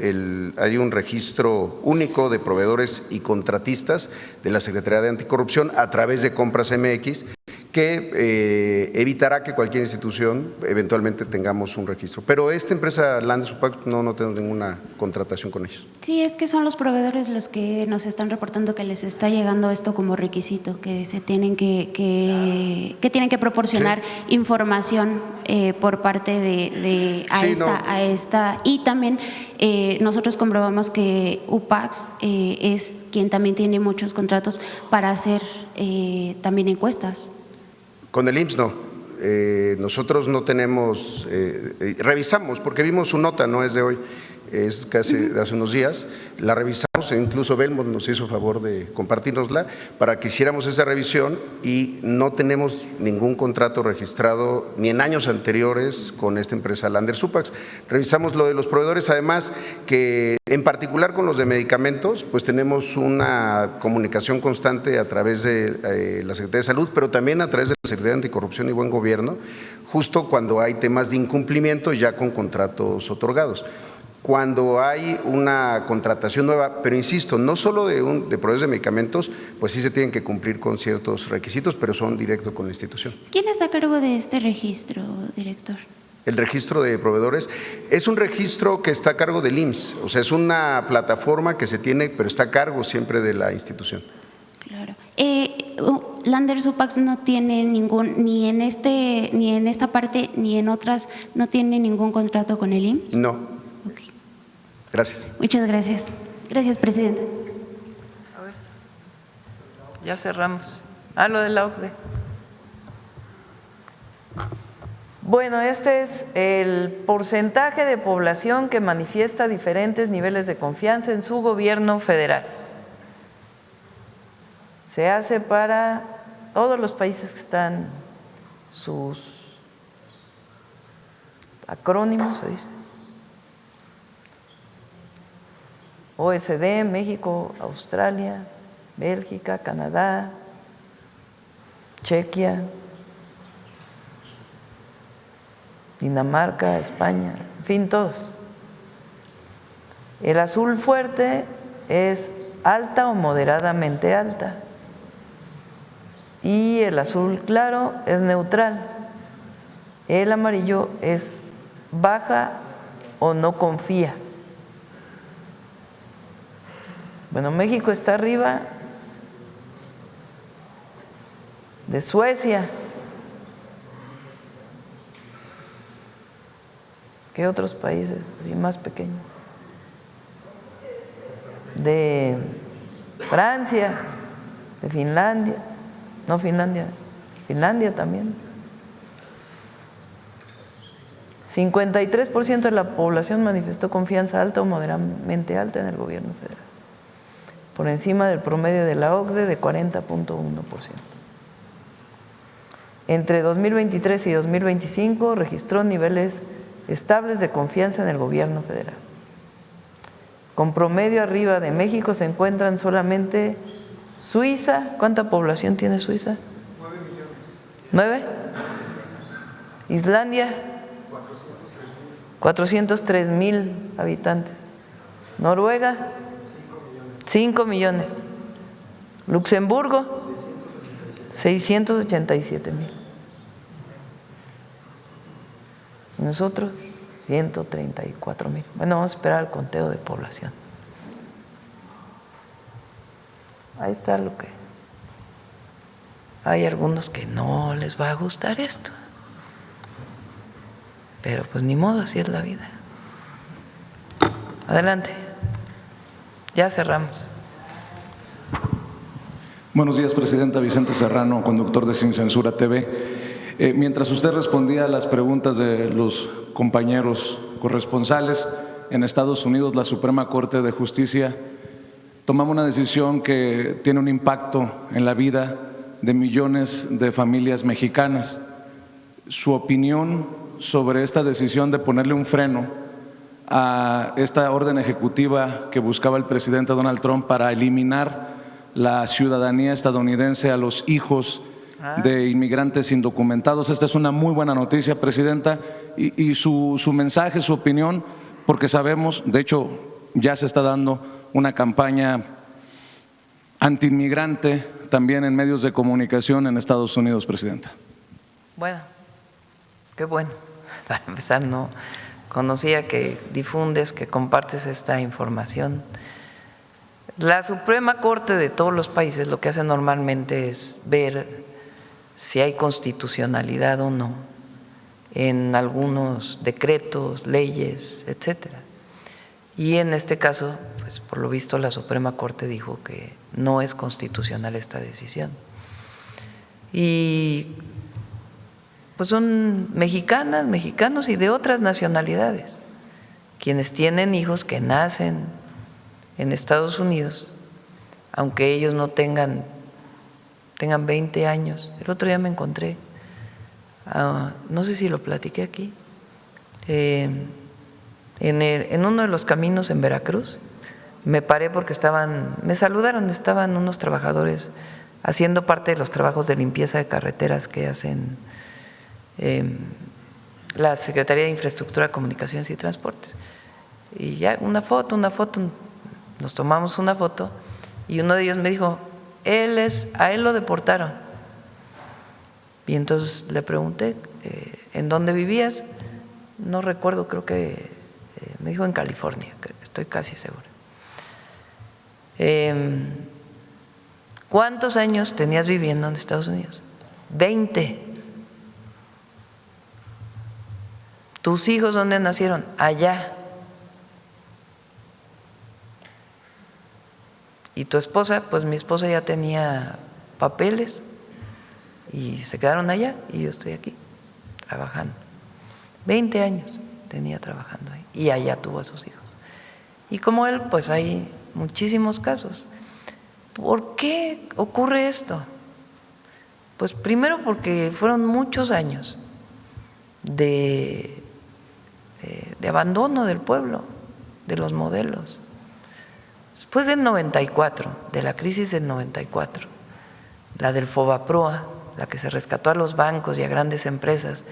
hay un registro único de proveedores y contratistas de la Secretaría de Anticorrupción a través de Compras MX, que evitará que cualquier institución eventualmente tengamos un registro. Pero esta empresa Landers UPAX no tenemos ninguna contratación con ellos. Sí, es que son los proveedores los que nos están reportando que les está llegando esto como requisito, que se tienen que tienen que proporcionar información por parte a esta y también nosotros comprobamos que UPAX es quien también tiene muchos contratos para hacer también encuestas. Con el IMSS no, nosotros no tenemos, revisamos porque vimos su nota, no es de hoy, es casi de hace unos días, la revisamos e incluso Belmont nos hizo favor de compartirnosla para que hiciéramos esa revisión y no tenemos ningún contrato registrado ni en años anteriores con esta empresa Landers UPAX. Revisamos lo de los proveedores, además que en particular con los de medicamentos, pues tenemos una comunicación constante a través de la Secretaría de Salud, pero también a través de la Secretaría de Anticorrupción y Buen Gobierno, justo cuando hay temas de incumplimiento ya con contratos otorgados. Cuando hay una contratación nueva, pero insisto, no solo de proveedores de medicamentos, pues sí se tienen que cumplir con ciertos requisitos, pero son directos con la institución. ¿Quién está a cargo de este registro, director? El registro de proveedores es un registro que está a cargo del IMSS, o sea, es una plataforma que se tiene, pero está a cargo siempre de la institución. Claro. Landers UPAX no tiene ningún, ni en esta parte ni en otras, no tiene ningún contrato con el IMSS. No. Okay. Gracias. Muchas gracias. Gracias, presidenta. A ver, ya cerramos. Lo de la OCDE. Bueno, este es el porcentaje de población que manifiesta diferentes niveles de confianza en su gobierno federal. Se hace para todos los países que están sus acrónimos, se dice. OSD, México, Australia, Bélgica, Canadá, Chequia, Dinamarca, España, en fin, todos. El azul fuerte es alta o moderadamente alta y el azul claro es neutral. El amarillo es baja o no confía. Bueno, México está arriba de Suecia. ¿Qué otros países así más pequeños? De Francia, de Finlandia, no Finlandia, Finlandia también. 53% de la población manifestó confianza alta o moderadamente alta en el gobierno federal, por encima del promedio de la OCDE de 40.1%. Entre 2023 y 2025 registró niveles estables de confianza en el gobierno federal. Con promedio arriba de México se encuentran solamente Suiza. ¿Cuánta población tiene Suiza? 9 millones. ¿9? Islandia, 403,000 habitantes. Noruega, 5 millones. Luxemburgo, 687,000. Nosotros, 134,000. Bueno, vamos a esperar el conteo de población. Ahí está lo que… Hay algunos que no les va a gustar esto. Pero pues ni modo, así es la vida. Adelante. Ya cerramos. Buenos días, Presidenta. Vicente Serrano, conductor de Sin Censura TV. Mientras usted respondía a las preguntas de los compañeros corresponsales, en Estados Unidos la Suprema Corte de Justicia tomaba una decisión que tiene un impacto en la vida de millones de familias mexicanas. Su opinión sobre esta decisión de ponerle un freno a esta orden ejecutiva que buscaba el presidente Donald Trump para eliminar la ciudadanía estadounidense a los hijos de inmigrantes indocumentados. Esta es una muy buena noticia, Presidenta, y su mensaje, su opinión, porque sabemos, de hecho, ya se está dando una campaña antiinmigrante también en medios de comunicación en Estados Unidos, Presidenta. Bueno, qué bueno. Para empezar, no conocía que difundes, que compartes esta información. La Suprema Corte de todos los países lo que hace normalmente es ver si hay constitucionalidad o no en algunos decretos, leyes, etcétera. Y en este caso, pues por lo visto la Suprema Corte dijo que no es constitucional esta decisión. Y pues son mexicanas, mexicanos y de otras nacionalidades, quienes tienen hijos que nacen en Estados Unidos, aunque ellos no tengan 20 años. El otro día me encontré, no sé si lo platiqué aquí, en uno de los caminos en Veracruz. Me paré porque me saludaron, estaban unos trabajadores haciendo parte de los trabajos de limpieza de carreteras que hacen la Secretaría de Infraestructura, Comunicaciones y Transportes. Y ya una foto, nos tomamos una foto y uno de ellos me dijo, a él lo deportaron. Y entonces le pregunté, ¿en dónde vivías? No recuerdo, creo que me dijo en California, estoy casi segura. ¿Cuántos años tenías viviendo en Estados Unidos? 20. ¿Tus hijos dónde nacieron? Allá. ¿Y tu esposa? Pues mi esposa ya tenía papeles y se quedaron allá y yo estoy aquí trabajando. 20 años tenía trabajando ahí y allá tuvo a sus hijos. Y como él, pues hay muchísimos casos. ¿Por qué ocurre esto? Pues primero porque fueron muchos años de abandono del pueblo, de los modelos. Después del 94, de la crisis del 94, la del Fobaproa, la que se rescató a los bancos y a grandes empresas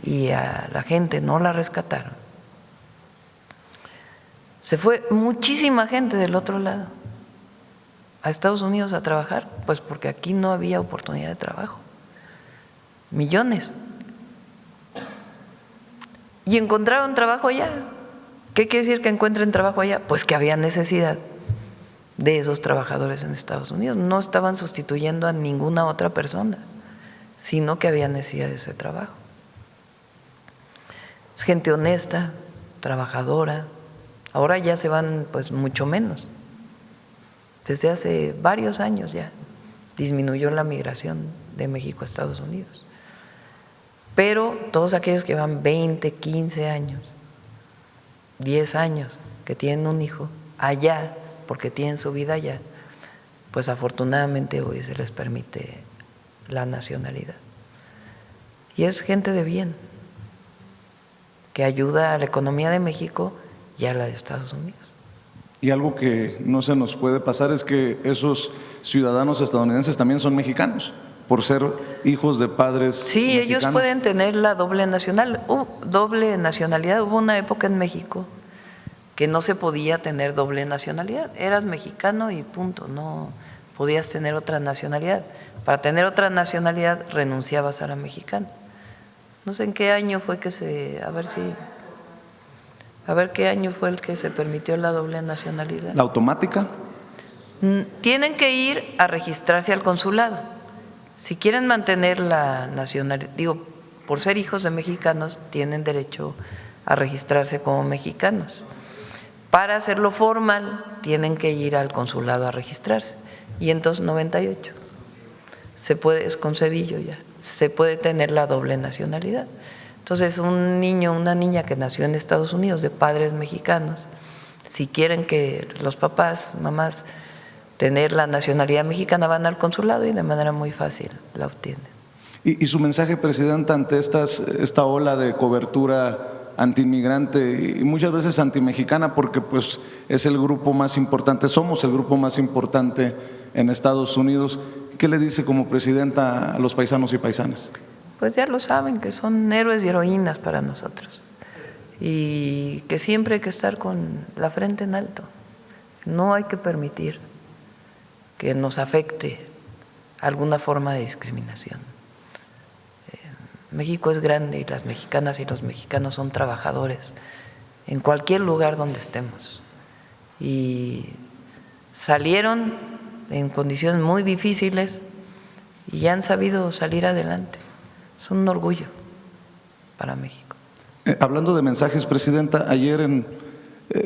y a la gente no la rescataron, se fue muchísima gente del otro lado a Estados Unidos a trabajar, pues porque aquí no había oportunidad de trabajo. Millones. Y encontraron trabajo allá. ¿Qué quiere decir que encuentren trabajo allá? Pues que había necesidad de esos trabajadores en Estados Unidos. No estaban sustituyendo a ninguna otra persona, sino que había necesidad de ese trabajo. Es gente honesta, trabajadora. Ahora ya se van pues mucho menos. Desde hace varios años ya disminuyó la migración de México a Estados Unidos. Pero todos aquellos que van 20, 15 años, 10 años, que tienen un hijo allá, porque tienen su vida allá, pues afortunadamente hoy se les permite la nacionalidad. y es gente de bien, que ayuda a la economía de México y a la de Estados Unidos. Y algo que no se nos puede pasar es que esos ciudadanos estadounidenses también son mexicanos, por ser hijos de padres Sí, mexicanos. ellos pueden tener la doble nacionalidad. Hubo una época en México que no se podía tener doble nacionalidad. Eras mexicano y punto, no podías tener otra nacionalidad. Para tener otra nacionalidad renunciabas a la mexicana. No sé en qué año fue que a ver qué año fue el que se permitió la doble nacionalidad. ¿La automática? Tienen que ir a registrarse al consulado. Si quieren mantener la nacionalidad, digo, por ser hijos de mexicanos, tienen derecho a registrarse como mexicanos. Para hacerlo formal, tienen que ir al consulado a registrarse. Y entonces 98. Es concedillo ya. Se puede tener la doble nacionalidad. Entonces, un niño, una niña que nació en Estados Unidos de padres mexicanos, si quieren que los papás, mamás, tener la nacionalidad mexicana, van al consulado y de manera muy fácil la obtienen. Y su mensaje, Presidenta, ante esta ola de cobertura antiinmigrante y muchas veces antimexicana, porque pues es el grupo más importante, somos el grupo más importante en Estados Unidos, ¿qué le dice como Presidenta a los paisanos y paisanas? Pues ya lo saben, que son héroes y heroínas para nosotros y que siempre hay que estar con la frente en alto. No hay que permitir que nos afecte alguna forma de discriminación. México es grande y las mexicanas y los mexicanos son trabajadores en cualquier lugar donde estemos. Y salieron en condiciones muy difíciles y han sabido salir adelante. Son un orgullo para México. Hablando de mensajes, Presidenta, ayer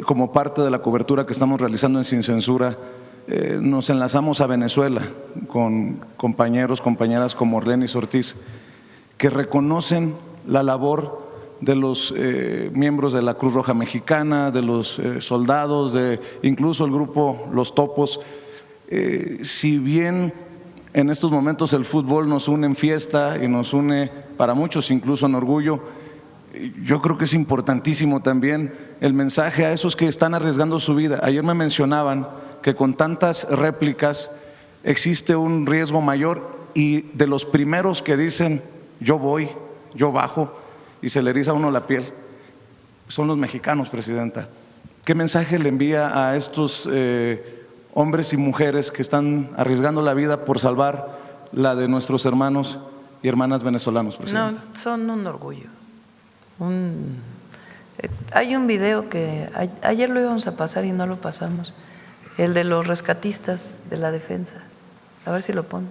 como parte de la cobertura que estamos realizando en Sin Censura, nos enlazamos a Venezuela con compañeros, compañeras como Orlenis Ortiz, que reconocen la labor de los miembros de la Cruz Roja Mexicana, de los soldados, de incluso el grupo Los Topos. Si bien en estos momentos el fútbol nos une en fiesta y nos une para muchos incluso en orgullo, yo creo que es importantísimo también el mensaje a esos que están arriesgando su vida. Ayer me mencionaban que con tantas réplicas existe un riesgo mayor y de los primeros que dicen yo voy, yo bajo y se le eriza a uno la piel, son los mexicanos, Presidenta. ¿Qué mensaje le envía a estos hombres y mujeres que están arriesgando la vida por salvar la de nuestros hermanos y hermanas venezolanos, Presidenta? No, son un orgullo. Hay un video que ayer lo íbamos a pasar y no lo pasamos, el de los rescatistas de la defensa. A ver si lo pone.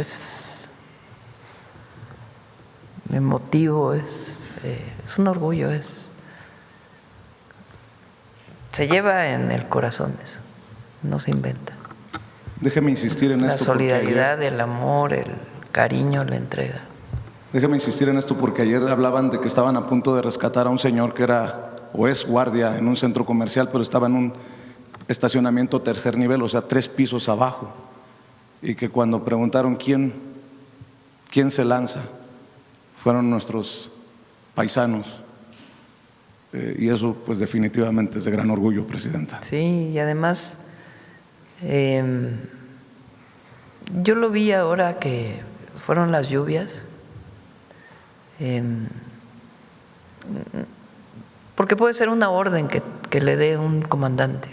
es emotivo, es un orgullo, se lleva en el corazón eso, no se inventa. Déjeme insistir en La esto. solidaridad, el amor, el cariño, la entrega. Déjeme insistir en esto porque ayer hablaban de que estaban a punto de rescatar a un señor que era o es guardia en un centro comercial, pero estaba en un estacionamiento tercer nivel, o sea, 3 pisos abajo. Y que cuando preguntaron quién se lanza, fueron nuestros paisanos. Y eso, pues definitivamente es de gran orgullo, Presidenta. Sí, y además, yo lo vi ahora que fueron las lluvias, porque puede ser una orden que le dé un comandante,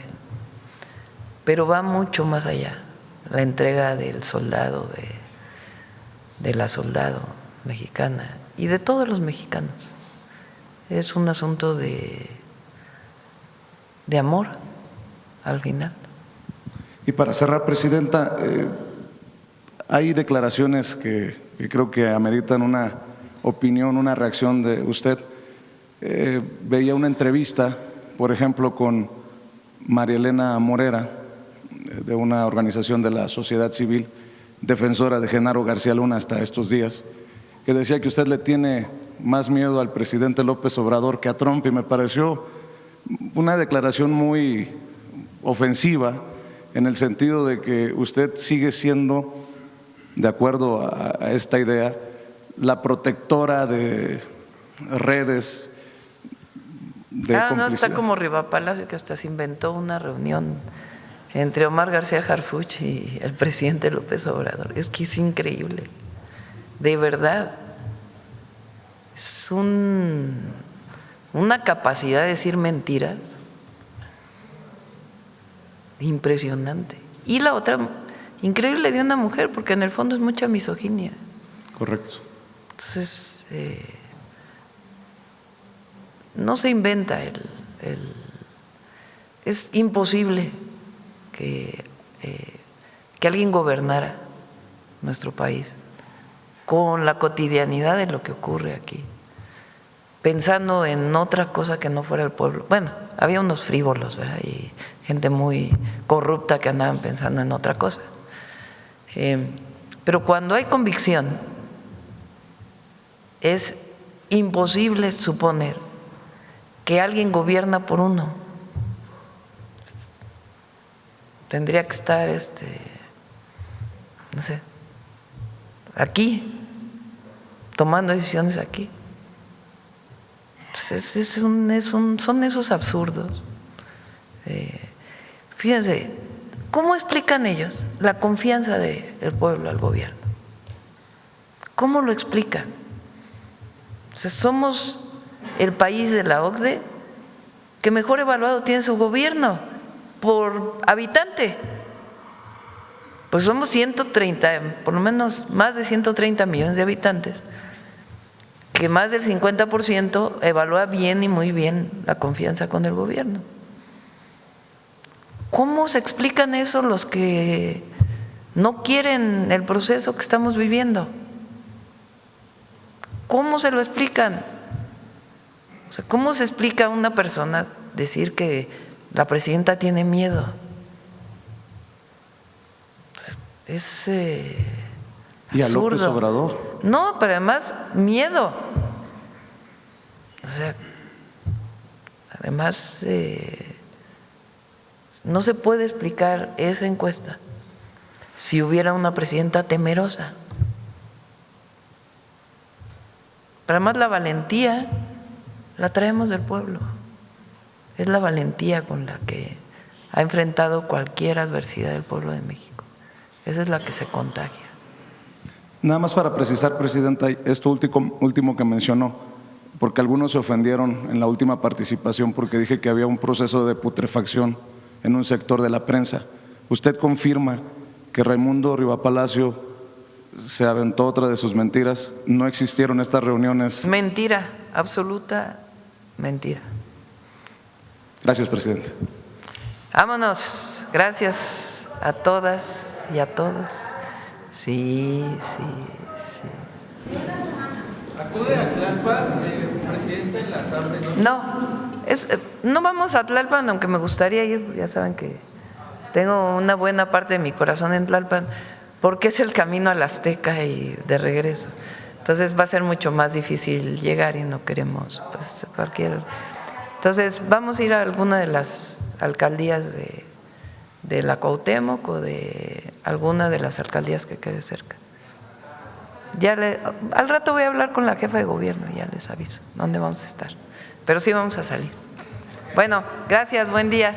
pero va mucho más allá, la entrega del soldado, de la soldado mexicana y de todos los mexicanos. Es un asunto de amor, al final. Y para cerrar, Presidenta, hay declaraciones que creo que ameritan una opinión, una reacción de usted. Veía una entrevista, por ejemplo, con María Elena Morera, de una organización de la sociedad civil, defensora de Genaro García Luna hasta estos días, que decía que usted le tiene más miedo al presidente López Obrador que a Trump, y me pareció una declaración muy ofensiva en el sentido de que usted sigue siendo, de acuerdo a esta idea, la protectora de redes de complicidad. No, está como Riva Palacio, que hasta se inventó una reunión entre Omar García Harfuch y el presidente López Obrador. Es que es increíble, de verdad. Es una capacidad de decir mentiras impresionante. Y la otra, increíble de una mujer, porque en el fondo es mucha misoginia. Correcto. Entonces, no se inventa es imposible que alguien gobernara nuestro país con la cotidianidad de lo que ocurre aquí, pensando en otra cosa que no fuera el pueblo. Bueno, había unos frívolos, ¿verdad? Y gente muy corrupta que andaban pensando en otra cosa. Pero cuando hay convicción, es imposible suponer que alguien gobierna por uno. Tendría que estar, no sé, aquí, tomando decisiones aquí. Son esos absurdos. Fíjense, ¿cómo explican ellos la confianza del pueblo al gobierno? ¿Cómo lo explican? O sea, somos el país de la OCDE que mejor evaluado tiene su gobierno por habitante. Pues somos 130, por lo menos más de 130 millones de habitantes, que más del 50% evalúa bien y muy bien la confianza con el gobierno. ¿Cómo se explican eso los que no quieren el proceso que estamos viviendo? ¿Cómo se lo explican? O sea, ¿cómo se explica a una persona decir que la presidenta tiene miedo? Es ¿Y a absurdo. López Obrador? No, pero además miedo. O sea, además no se puede explicar esa encuesta si hubiera una presidenta temerosa. Pero además la valentía la traemos del pueblo. Es la valentía con la que ha enfrentado cualquier adversidad del pueblo de México. Esa es la que se contagia. Nada más para precisar, Presidenta, esto último que mencionó, porque algunos se ofendieron en la última participación porque dije que había un proceso de putrefacción en un sector de la prensa. ¿Usted confirma que Raimundo Riva Palacio se aventó otra de sus mentiras? ¿No existieron estas reuniones? Mentira, absoluta mentira. Gracias, Presidente. Vámonos. Gracias a todas y a todos. Sí. ¿Acude a Tlalpan, presidente, en la tarde? No vamos a Tlalpan, aunque me gustaría ir. Ya saben que tengo una buena parte de mi corazón en Tlalpan, porque es el camino a la Azteca y de regreso. Entonces va a ser mucho más difícil llegar y no queremos pues, cualquier. Entonces vamos a ir a alguna de las alcaldías de la Cuauhtémoc o de alguna de las alcaldías que quede cerca. Al rato voy a hablar con la jefa de gobierno, ya les aviso dónde vamos a estar. Pero sí vamos a salir. Bueno, gracias, buen día.